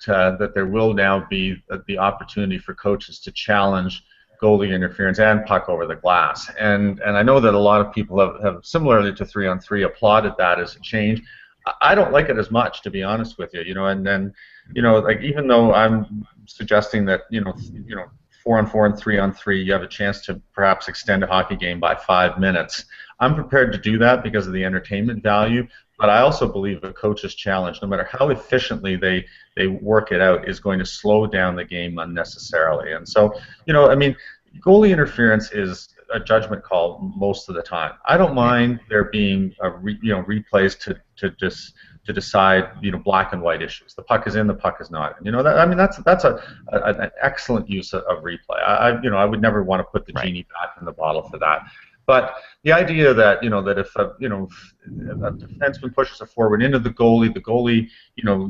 there will now be the opportunity for coaches to challenge goalie interference and puck over the glass. And I know that a lot of people have similarly to 3-on-3 applauded that as a change. I don't like it as much, to be honest with you, and then, like, even though I'm suggesting that, 4-on-4 and 3-on-3, you have a chance to perhaps extend a hockey game by 5 minutes. I'm prepared to do that because of the entertainment value, but I also believe a coach's challenge, no matter how efficiently they work it out, is going to slow down the game unnecessarily. And so, goalie interference is a judgment call most of the time. I don't mind there being replays to decide black and white issues. The puck is in, the puck is not. That's an excellent use of replay. I would never want to put the genie back in the bottle for that. But the idea that that if a defenseman pushes it forward into the goalie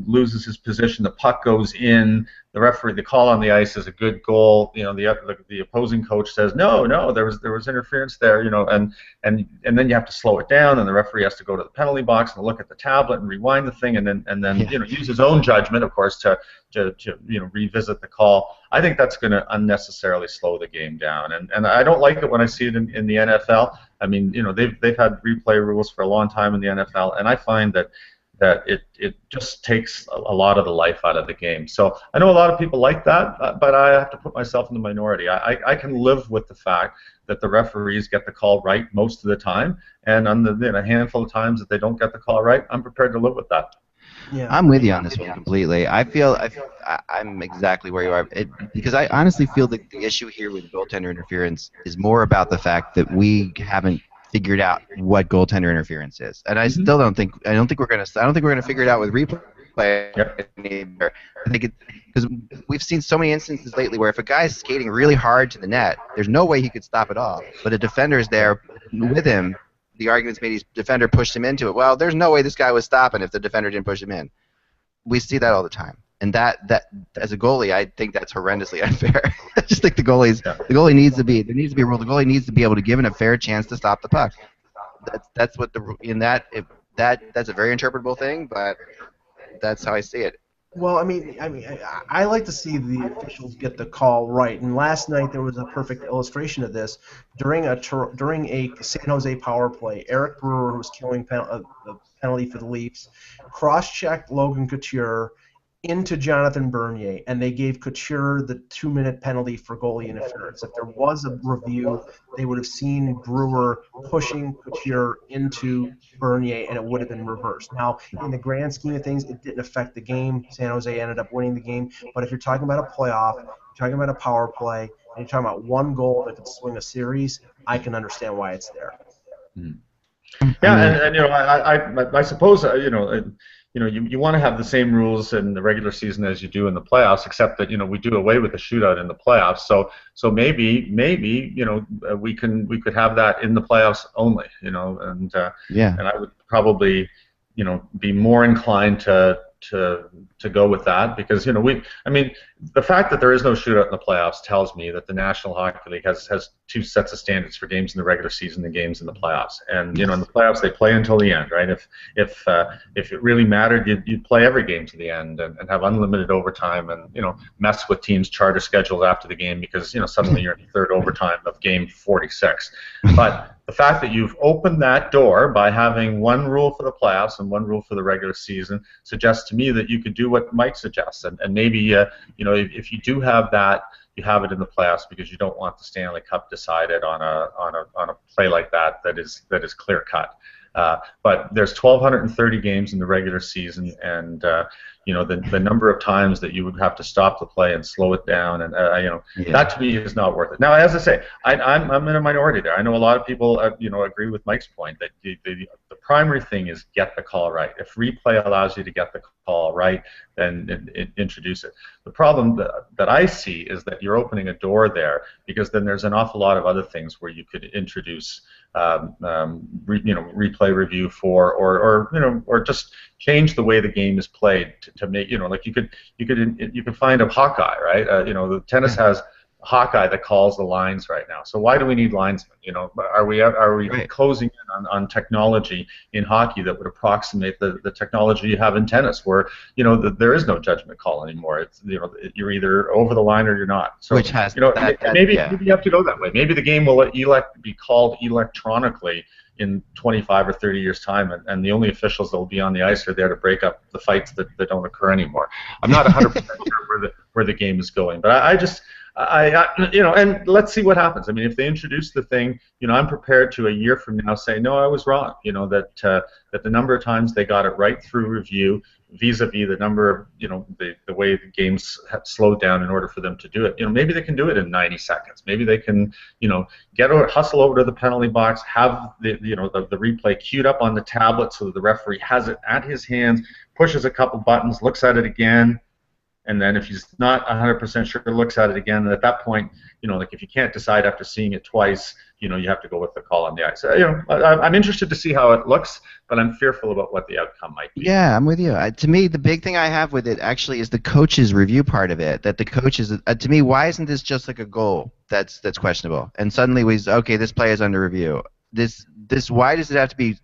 loses his position, the puck goes in, the referee, the call on the ice is a good goal. The opposing coach says no, there was interference there. And then you have to slow it down, and the referee has to go to the penalty box and look at the tablet and rewind the thing, and then use his own judgment, of course, to revisit the call. I think that's going to unnecessarily slow the game down, and I don't like it when I see it in the NFL. I mean, they've had replay rules for a long time in the NFL, and I find that it just takes a lot of the life out of the game. So I know a lot of people like that, but I have to put myself in the minority. I can live with the fact that the referees get the call right most of the time, and on a handful of times that they don't get the call right, I'm prepared to live with that. Yeah. I'm with you on this one completely. I feel I'm exactly where you are, because I honestly feel that the issue here with goaltender interference is more about the fact that we haven't figured out what goaltender interference is, and I still don't think we're gonna figure it out with replay. Yep. I think because we've seen so many instances lately where if a guy's skating really hard to the net, there's no way he could stop it off, but a defender's there with him. The argument's made his defender pushed him into it. Well, there's no way this guy was stopping if the defender didn't push him in. We see that all the time, and that as a goalie, I think that's horrendously unfair. I just think the goalie needs to be a rule. The goalie needs to be able to give him a fair chance to stop the puck. That's what that's a very interpretable thing, but that's how I see it. Well, I like to see the officials get the call right. And last night there was a perfect illustration of this. During a San Jose power play, Eric Brewer, who was killing the penalty for the Leafs, cross-checked Logan Couture into Jonathan Bernier, and they gave Couture the 2-minute penalty for goalie interference. If there was a review, they would have seen Brewer pushing Couture into Bernier, and it would have been reversed. Now, in the grand scheme of things, it didn't affect the game. San Jose ended up winning the game. But if you're talking about a playoff, you're talking about a power play, and you're talking about one goal that could swing a series, I can understand why it's there. Yeah, and I suppose you want to have the same rules in the regular season as you do in the playoffs, except that we do away with the shootout in the playoffs. So maybe we could have that in the playoffs only, and I would probably be more inclined to go with that, because the fact that there is no shootout in the playoffs tells me that the National Hockey League has two sets of standards for games in the regular season and games in the playoffs. And in the playoffs they play until the end, right? If it really mattered, you'd play every game to the end and have unlimited overtime and mess with teams' charter schedules after the game, because suddenly you're in the third overtime of game 46. But the fact that you've opened that door by having one rule for the playoffs and one rule for the regular season suggests to me that you could do what Mike suggests, and maybe if you do have that, you have it in the playoffs because you don't want the Stanley Cup decided on a play like that is clear cut. But there's 1,230 games in the regular season, and the number of times that you would have to stop the play and slow it down, and that to me is not worth it. Now, as I say, I'm in a minority there. I know a lot of people agree with Mike's point that the primary thing is get the call right. If replay allows you to get the call right, then introduce it. The problem that I see is that you're opening a door there, because then there's an awful lot of other things where you could introduce replay review for, or just change the way the game is played to make, like you could find a Hawkeye, right? The tennis has a Hawkeye that calls the lines right now. So why do we need linesmen? Are we right. Closing in on technology in hockey that would approximate the technology you have in tennis, where there is no judgment call anymore? It's you're either over the line or you're not. So which has maybe you have to go that way. Maybe the game will be called electronically in 25 or 30 years' time, and the only officials that will be on the ice are there to break up the fights that don't occur anymore. I'm not 100% sure where the game is going, but and let's see what happens. I mean, if they introduce the thing, I'm prepared to a year from now say, no, I was wrong. That the number of times they got it right through review, vis-a-vis the number of, the way the games have slowed down in order for them to do it. Maybe they can do it in 90 seconds. Maybe they can, hustle over to the penalty box, have the replay queued up on the tablet so that the referee has it at his hands, pushes a couple buttons, looks at it again, and then if he's not 100% sure, looks at it again, and at that point, if you can't decide after seeing it twice, you have to go with the call on the ice. I'm interested to see how it looks, but I'm fearful about what the outcome might be. Yeah, I'm with you. To me, the big thing I have with it actually is the coach's review part of it. That the coaches, to me, why isn't this just like a goal that's questionable? And suddenly this play is under review. Why does it have to be?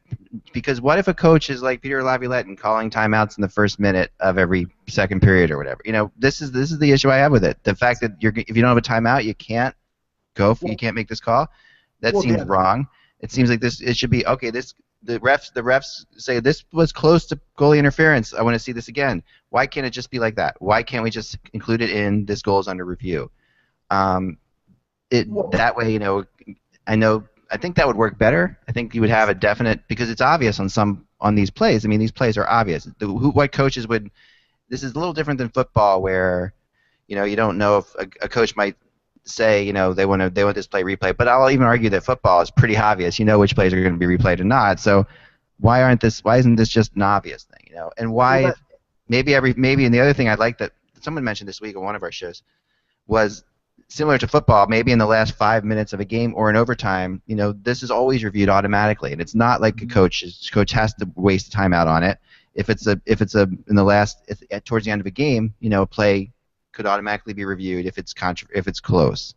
Because what if a coach is like Peter Laviolette and calling timeouts in the first minute of every second period or whatever? This is the issue I have with it. The fact that if you don't have a timeout, you can't you can't make this call. That seems wrong. It seems like it should be okay. The refs say this was close to goalie interference. I want to see this again. Why can't it just be like that? Why can't we just include it in this goal is under review? That way, I think that would work better. I think you would have a definite, because it's obvious on these plays. I mean, these plays are obvious. What coaches would? This is a little different than football, where you don't know if a coach might say they want this play replayed. But I'll even argue that football is pretty obvious. Which plays are going to be replayed and not. So why isn't this just an obvious thing? And why? Maybe and the other thing I'd like that someone mentioned this week on one of our shows was, similar to football, maybe in the last 5 minutes of a game or in overtime, this is always reviewed automatically, and it's not like a coach has to waste a timeout on it. If it's towards the end of a game, a play could automatically be reviewed if it's close.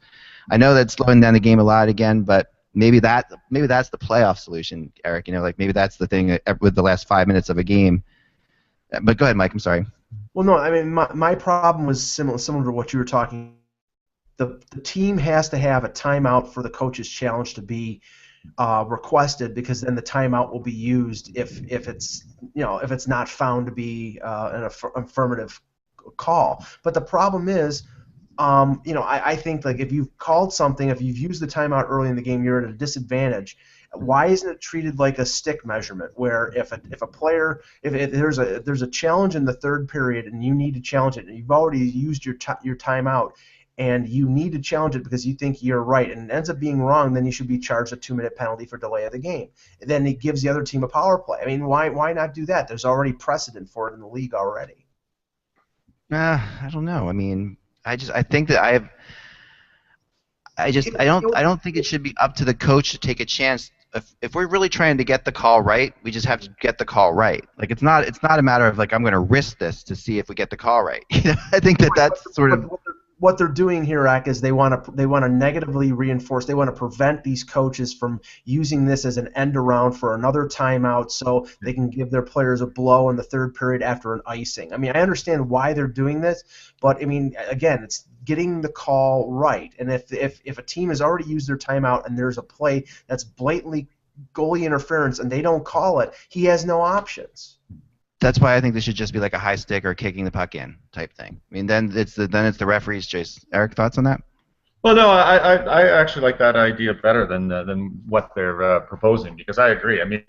I know that's slowing down the game a lot again, but maybe that's the playoff solution, Eric. Maybe that's the thing with the last 5 minutes of a game. But go ahead, Mike. I'm sorry. Well, no, I mean my problem was similar to what you were talking. The team has to have a timeout for the coach's challenge to be requested, because then the timeout will be used if it's not found to be an affirmative call. But the problem is, I think like if you've called something, if you've used the timeout early in the game, you're at a disadvantage. Why isn't it treated like a stick measurement, where if a player, if there's a challenge in the third period and you need to challenge it, and you've already used your timeout, and you need to challenge it because you think you're right, and it ends up being wrong, then you should be charged a 2-minute penalty for delay of the game. Then it gives the other team a power play. I mean, why not do that? There's already precedent for it in the league already. I don't know. I mean, I think that I don't think it should be up to the coach to take a chance. If we're really trying to get the call right, we just have to get the call right. Like it's not a matter of like I'm going to risk this to see if we get the call right. I think that's sort of what they're doing here, Ak, is they want to negatively reinforce. They want to prevent these coaches from using this as an end around for another timeout, so they can give their players a blow in the third period after an icing. I mean, I understand why they're doing this, but I mean, again, it's getting the call right. And if a team has already used their timeout and there's a play that's blatantly goalie interference and they don't call it, he has no options. That's why I think this should just be like a high stick or kicking the puck in type thing. I mean, then it's the referee's choice. Eric, thoughts on that? Well, no, I actually like that idea better than what they're proposing, because I agree. I mean,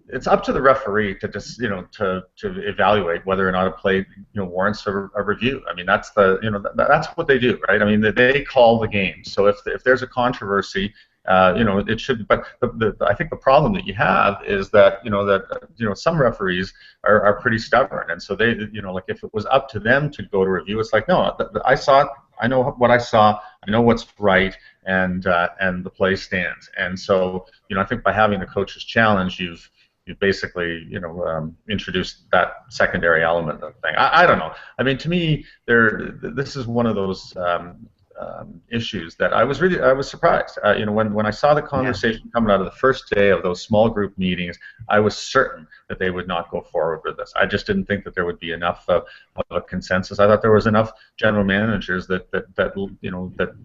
it's up to the referee to just to evaluate whether or not a play warrants a review. I mean, that's that's what they do, right? I mean, they call the game. So if there's a controversy, it should. But I think the problem that you have is that some referees are pretty stubborn, and so they like if it was up to them to go to review, it's like no, I saw it. I know what I saw. I know what's right, and the play stands. And so I think by having the coach's challenge, you've basically introduced that secondary element of the thing. I don't know. I mean, to me, this is one of those issues that I was surprised. When I saw the conversation coming out of the first day of those small group meetings, I was certain that they would not go forward with this. I just didn't think that there would be enough of a consensus. I thought there was enough general managers that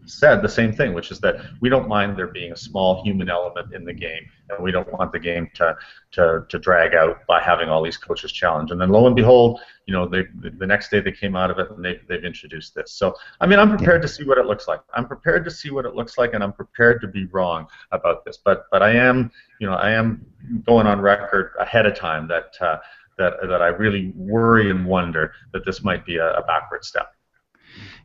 said the same thing, which is that we don't mind there being a small human element in the game, and we don't want the game to drag out by having all these coaches challenge. And then lo and behold, the next day they came out of it and they've introduced this. So I mean, I'm prepared to see what it looks like. I'm prepared to see what it looks like, and I'm prepared to be wrong about this. But I am going on record ahead of time that I really worry and wonder that this might be a backward step.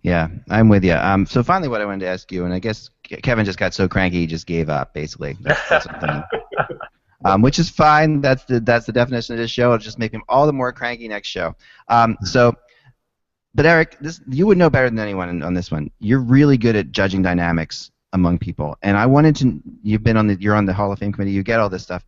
Yeah, I'm with you. So finally, what I wanted to ask you, and I guess Kevin just got so cranky he just gave up. Basically, that's what I'm thinking. Which is fine. That's the definition of this show. It'll just make him all the more cranky next show. But Eric, you would know better than anyone on this one. You're really good at judging dynamics among people, and I wanted to. You're on the Hall of Fame committee. You get all this stuff.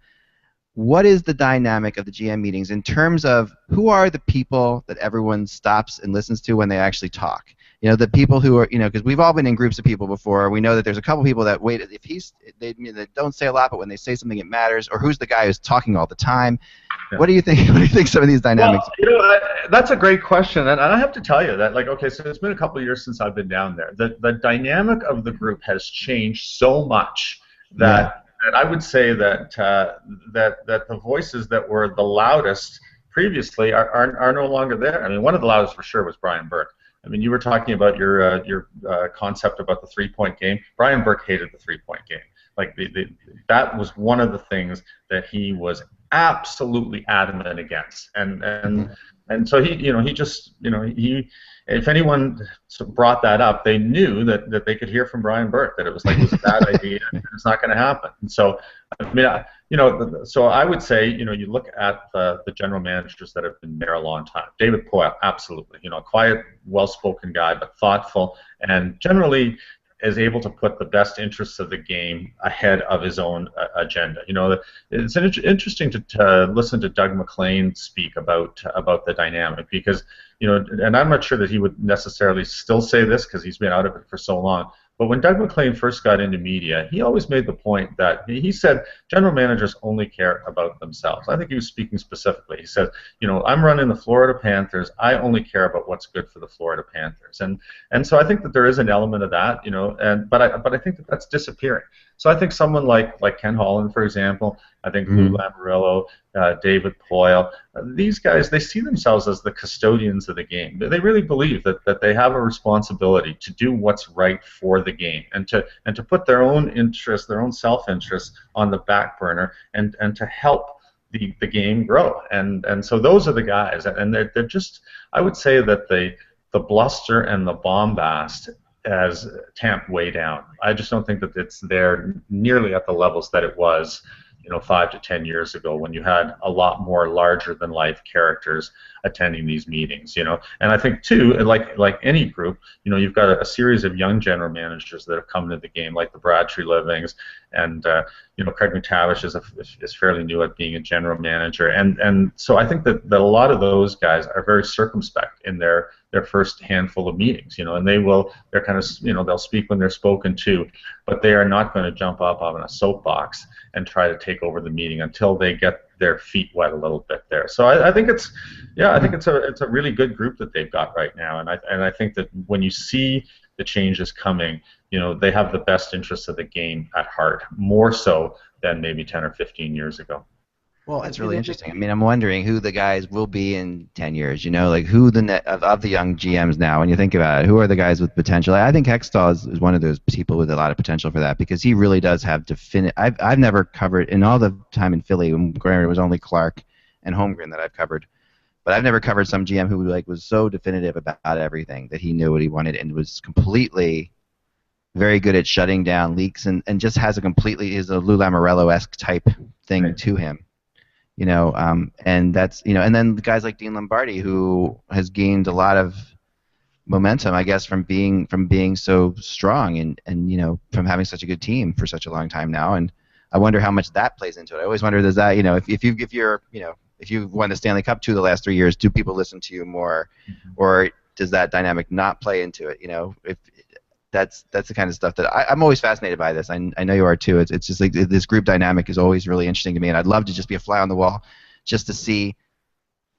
What is the dynamic of the GM meetings in terms of who are the people that everyone stops and listens to when they actually talk? The people who are, because we've all been in groups of people before. We know that there's a couple people that wait. If they don't say a lot, but when they say something, it matters. Or who's the guy who's talking all the time? Yeah. What do you think? What do you think some of these dynamics? Well, that's a great question, and I have to tell you that, so it's been a couple of years since I've been down there. The dynamic of the group has changed so much that I would say that the voices that were the loudest previously are no longer there. I mean, one of the loudest for sure was Brian Burke. I mean, you were talking about your concept about the 3-point game. Brian Burke hated the 3-point game. Like that was one of the things that he was absolutely adamant against. And so he just if anyone brought that up, they knew that they could hear from Brian Burke that it was a bad idea and it's not going to happen. And so I mean, so I would say you look at the general managers that have been there a long time. David Poile, absolutely, quiet, well-spoken guy, but thoughtful, and generally is able to put the best interests of the game ahead of his own agenda. It's interesting to listen to Doug McLean speak about the dynamic, because and I'm not sure that he would necessarily still say this because he's been out of it for so long. But when Doug McLean first got into media, he always made the point that he said general managers only care about themselves. I think he was speaking specifically. He said, I'm running the Florida Panthers. I only care about what's good for the Florida Panthers. And so I think that there is an element of that, but I think that that's disappearing. So I think someone like Ken Holland, for example, I think Lou Lamoriello, David Poyle, these guys, they see themselves as the custodians of the game. They really believe that they have a responsibility to do what's right for the game and to put their own interests, their own self-interest on the back burner and to help the game grow. And so those are the guys, and they're just, I would say that the bluster and the bombast has tamped way down. I just don't think that it's there nearly at the levels that it was, 5 to 10 years ago, when you had a lot more larger than life characters attending these meetings, And I think too, like any group, you've got a series of young general managers that have come into the game, like the Bradshaw Livings, and Craig McTavish is fairly new at being a general manager, and so I think that a lot of those guys are very circumspect in their first handful of meetings, and they're kind of, they'll speak when they're spoken to, but they are not going to jump up on a soapbox and try to take over the meeting until they get their feet wet a little bit there. So I think it's a really good group that they've got right now, and I think that when you see the changes coming, they have the best interests of the game at heart, more so than maybe 10 or 15 years ago. Well, that's really interesting. I mean, I'm wondering who the guys will be in 10 years, like who of the young GMs now, when you think about it, who are the guys with potential? I think Hextall is one of those people with a lot of potential for that, because he really does have I've never covered, in all the time in Philly, when granted it was only Clark and Holmgren that I've covered, but I've never covered some GM who was so definitive about everything, that he knew what he wanted and was completely very good at shutting down leaks, and just has is a Lou Lamoriello-esque type thing to him. And that's, and then guys like Dean Lombardi, who has gained a lot of momentum, I guess, from being so strong and from having such a good team for such a long time now. And I wonder how much that plays into it. I always wonder, does that, if you've won the Stanley Cup the last 3 years, do people listen to you more, or does that dynamic not play into it? If that's the kind of stuff that I'm always fascinated by. This, I know you are too. It's just like this group dynamic is always really interesting to me, and I'd love to just be a fly on the wall, just to see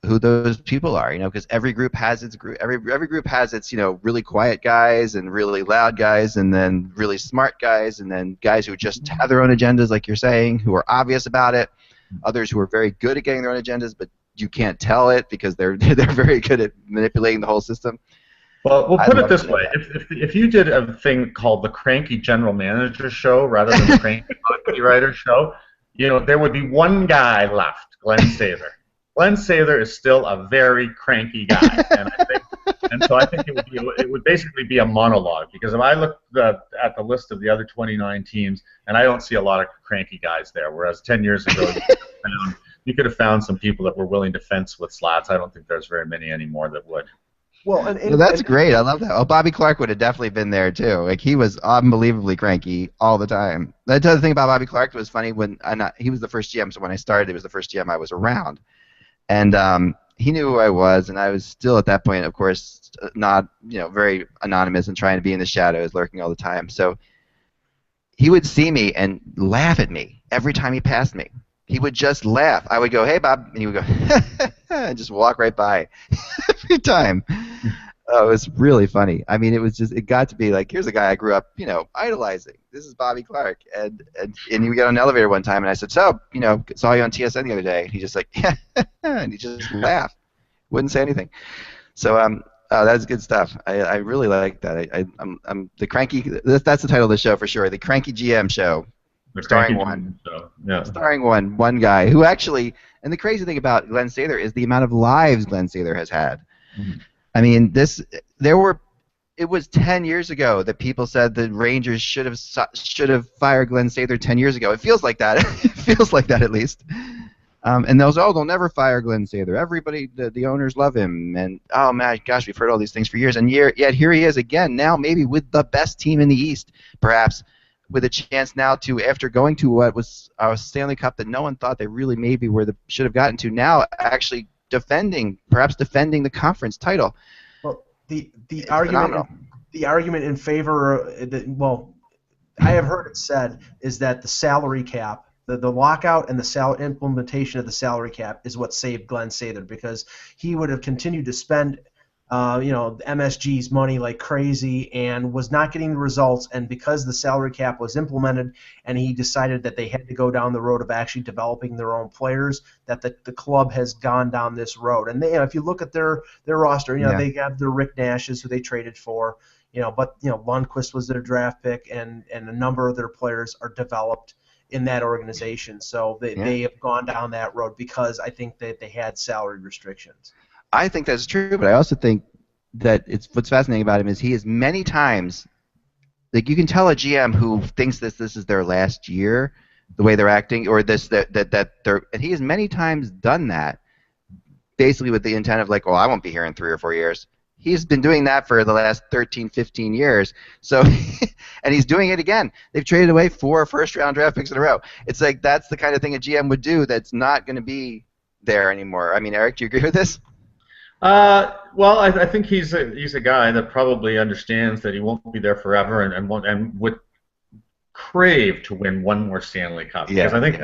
who those people are. Because every group has its group. Every group has its really quiet guys and really loud guys, and then really smart guys, and then guys who just have their own agendas, like you're saying, who are obvious about it. Others who are very good at getting their own agendas, but you can't tell it because they're very good at manipulating the whole system. Well, we'll put it this way: if you did a thing called the Cranky General Manager Show rather than the Cranky Hockey Writer Show, there would be one guy left, Glenn Sather. Glenn Sather is still a very cranky guy, and so I think it would basically be a monologue, because if I look at the list of the other 29 teams, and I don't see a lot of cranky guys there, whereas 10 years ago you could have found some people that were willing to fence with slats. I don't think there's very many anymore that would. Well, that's great. I love that. Oh, Bobby Clark would have definitely been there too. Like, he was unbelievably cranky all the time. The other thing about Bobby Clark was funny, he was the first GM, so when I started, it was the first GM I was around, and he knew who I was, and I was still at that point, of course, not very anonymous and trying to be in the shadows, lurking all the time. So he would see me and laugh at me every time he passed me. He would just laugh. I would go, "Hey, Bob," and he would go, and just walk right by every time. Oh, it was really funny. I mean, it got to be like, here's a guy I grew up, idolizing. This is Bobby Clark. And he would get on an elevator one time, and I said, "So, saw you on TSN the other day." And he just like, and he just laughed. Wouldn't say anything. So, that's good stuff. I really like that. I'm the Cranky, that's the title of the show for sure, the Cranky GM Show. Starring one. Yeah. Starring one guy who actually, and the crazy thing about Glenn Sather is the amount of lives Glenn Sather has had. Mm-hmm. I mean, it was 10 years ago that people said the Rangers should have fired Glenn Sather 10 years ago. It feels like that. It feels like that, at least. And they'll never fire Glenn Sather. Everybody, the owners love him, and oh my gosh, we've heard all these things for years, and yet here he is again now, maybe with the best team in the East, perhaps, with a chance now to, after going to what was a Stanley Cup that no one thought they really maybe should have gotten to, now actually perhaps defending the conference title. Well, the argument in favor, I have heard it said, is that the salary cap, the lockout and the implementation of the salary cap is what saved Glenn Sather, because he would have continued to spend MSG's money like crazy and was not getting the results. And because the salary cap was implemented and he decided that they had to go down the road of actually developing their own players, that the club has gone down this road. And if you look at their roster, they have their Rick Nashes who they traded for, but Lundqvist was their draft pick, and a number of their players are developed in that organization. So they have gone down that road because I think that they had salary restrictions. I think that's true, but I also think that what's fascinating about him is he is many times, like, you can tell a GM who thinks this is their last year, the way they're acting, or and he has many times done that, basically with the intent of like, I won't be here in 3 or 4 years. He's been doing that for the last 13, 15 years. So, and he's doing it again. They've traded away 4 first-round draft picks in a row. It's like that's the kind of thing a GM would do that's not going to be there anymore. I mean, Eric, do you agree with this? Well, I think he's a guy that probably understands that he won't be there forever and would crave to win one more Stanley Cup. Yeah, because I think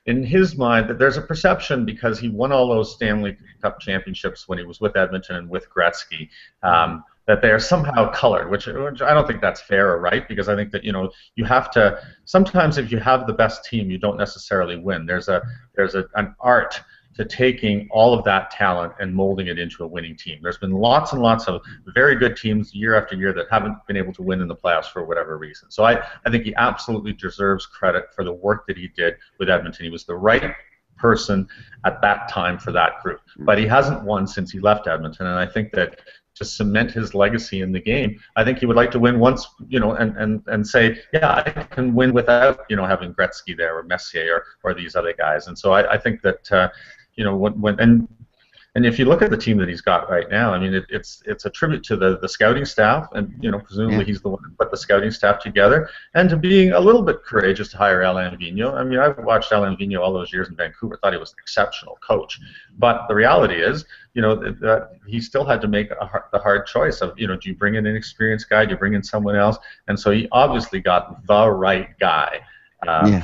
in his mind that there's a perception, because he won all those Stanley Cup championships when he was with Edmonton and with Gretzky, that they are somehow colored, which I don't think that's fair or right, because I think that you have to, sometimes if you have the best team, you don't necessarily win. There's an art to taking all of that talent and molding it into a winning team. There's been lots and lots of very good teams year after year that haven't been able to win in the playoffs for whatever reason. So I think he absolutely deserves credit for the work that he did with Edmonton. He was the right person at that time for that group. But he hasn't won since he left Edmonton, and I think that to cement his legacy in the game, I think he would like to win once, and say, yeah, I can win without, having Gretzky there or Messier or these other guys. And so I think that, and if you look at the team that he's got right now, I mean, it's a tribute to the scouting staff, and presumably he's the one who put the scouting staff together, and to being a little bit courageous to hire Alain Vigneault. I mean, I've watched Alain Vigneault all those years in Vancouver, thought he was an exceptional coach, but the reality is, that he still had to make the hard choice of, do you bring in an experienced guy, do you bring in someone else, and so he obviously got the right guy.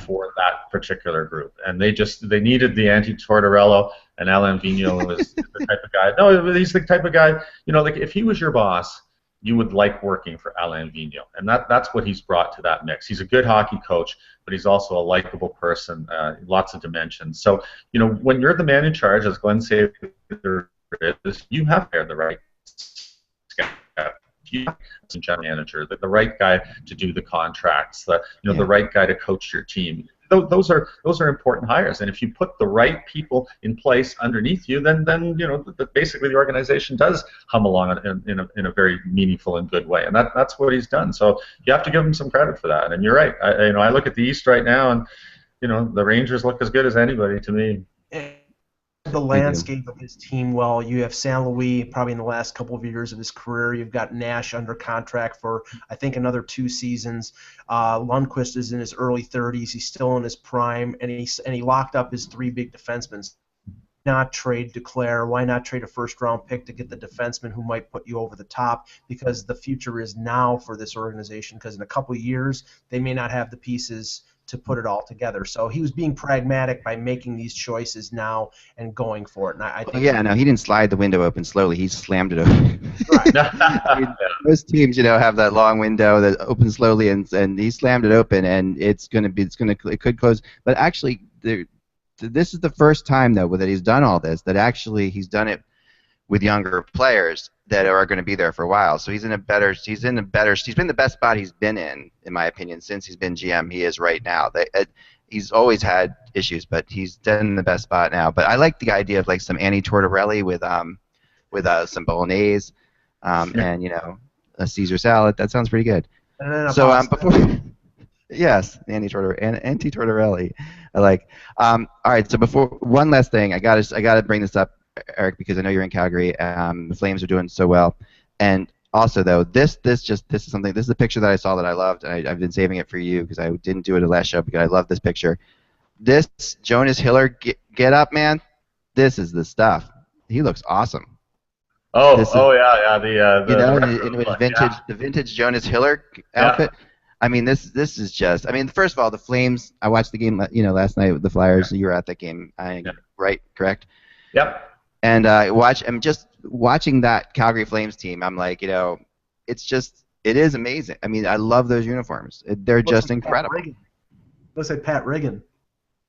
For that particular group, and they needed the anti-Tortorella, and Alain Vigneault is the type of guy. No, he's the type of guy. Like if he was your boss, you would like working for Alain Vigneault, and that's what he's brought to that mix. He's a good hockey coach, but he's also a likable person, lots of dimensions. So when you're the man in charge, as Glenn said, you have to have the right scout. General manager, the right guy to do the contracts, the right guy to coach your team. Those are important hires, and if you put the right people in place underneath you, then basically the organization does hum along in a very meaningful and good way, and that's what he's done. So you have to give him some credit for that. And you're right. I look at the East right now, and the Rangers look as good as anybody to me. The landscape of his team well. You have St. Louis probably in the last couple of years of his career. You've got Nash under contract for, I think, another 2 seasons. Lundqvist is in his early 30s. He's still in his prime, and he locked up his 3 big defensemen. Not trade Duclair? Why not trade a first-round pick to get the defenseman who might put you over the top? Because the future is now for this organization, because in a couple of years they may not have the pieces to put it all together. So he was being pragmatic by making these choices now and going for it. And I think he didn't slide the window open slowly. He slammed it open. Right. Most teams, have that long window that opens slowly, and he slammed it open, and it could close. But actually, this is the first time though that he's done all this. That actually he's done it with younger players that are going to be there for a while. So he's been the best spot he's been in my opinion, since he's been GM. He is right now. He's always had issues, but he's in the best spot now. But I like the idea of like some Annie Tortorelli with some bolognese, and a Caesar salad. That sounds pretty good. So before. Yes, Anti Tortorelli. I like. All right. So before one last thing, I gotta bring this up, Eric, because I know you're in Calgary. The Flames are doing so well, and also though this is a picture that I saw that I loved, and I've been saving it for you because I didn't do it the last show because I love this picture. This Jonas Hiller get up, man. This is the stuff. He looks awesome. Yeah. The vintage Jonas Hiller outfit. Yeah. I mean, this is just. I mean, first of all, the Flames. I watched the game, last night with the Flyers. Yeah. You were at that game, right? Correct. Yep. And I'm just watching that Calgary Flames team. I'm like, it is amazing. I mean, I love those uniforms. They're just incredible. Looks like Pat Riggin.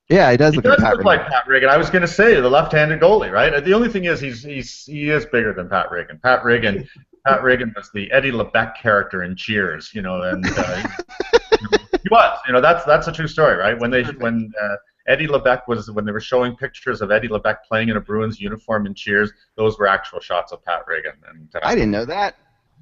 Yeah, he does He look like does Pat look like Pat Riggin. I was going to say the left-handed goalie, right? The only thing is he is bigger than Pat Riggin. Pat Riggin was the Eddie LeBeck character in Cheers, and he was. That's a true story, right? When Eddie LeBeck when they were showing pictures of Eddie LeBeck playing in a Bruins uniform in Cheers, those were actual shots of Pat Riggin. And I didn't know that.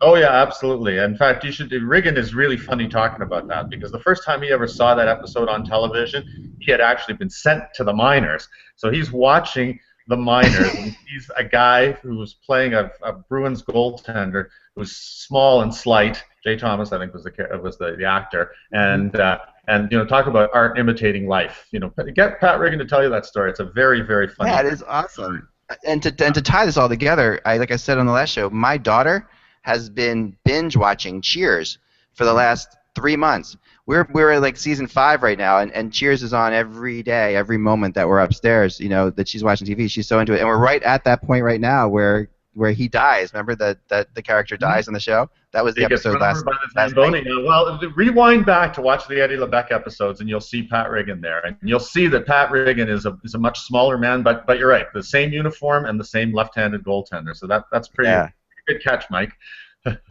Oh yeah, absolutely. In fact, Riggin is really funny talking about that because the first time he ever saw that episode on television, he had actually been sent to the minors. So he's watching the minors, and he's a guy who's playing a Bruins goaltender who's small and slight. Jay Thomas, I think, was the actor, and talk about art imitating life. Get Pat Riggin to tell you that story. It's a very, very funny. Yeah, it is awesome. And to tie this all together, like I said on the last show, my daughter has been binge watching Cheers for the last 3 months. We're like season 5 right now, and Cheers is on every day, every moment that we're upstairs. That she's watching TV. She's so into it, and we're right at that point right now where he dies. Remember that the character dies on the show? That was the episode last night. Well, rewind back to watch the Eddie LeBeck episodes, and you'll see Pat Riggin there, and you'll see that Pat Riggin is a much smaller man, but you're right, the same uniform and the same left-handed goaltender. So that's pretty. Yeah. Good catch, Mike.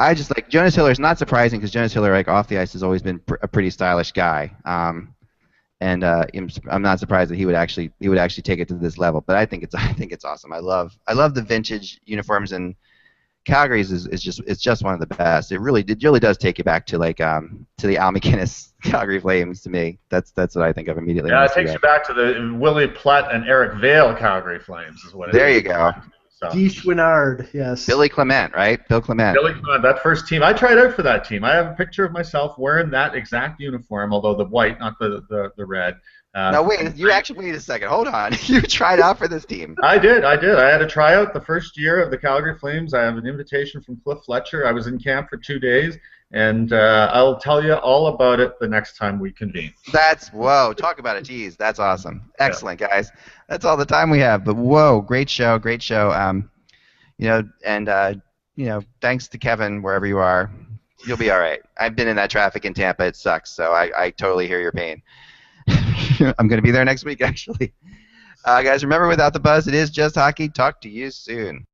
I just like Jonas Hiller. It's not surprising because Jonas Hiller, like off the ice, has always been a pretty stylish guy, and I'm not surprised that he would actually take it to this level. But I think it's awesome. I love the vintage uniforms, and Calgary's is just one of the best. It really does take you back to to the Al MacInnis Calgary Flames. To me, that's what I think of immediately. Yeah, it takes you back to the Willie Plett and Eric Vale Calgary Flames. Is what it is. There you go. Guy Chouinard, yes. Billy Clement, right? Bill Clement. Billy Clement, that first team. I tried out for that team. I have a picture of myself wearing that exact uniform, although the white, not the red. No, wait. Wait a second. Hold on. You tried out for this team. I did. I had a tryout the first year of the Calgary Flames. I have an invitation from Cliff Fletcher. I was in camp for 2 days, and I'll tell you all about it the next time we convene. Whoa, talk about a tease. That's awesome. Excellent, guys. That's all the time we have. But whoa, great show. Thanks to Kevin wherever you are. You'll be all right. I've been in that traffic in Tampa. It sucks. So I totally hear your pain. I'm going to be there next week, actually. Guys, remember, without the buzz, it is just hockey. Talk to you soon.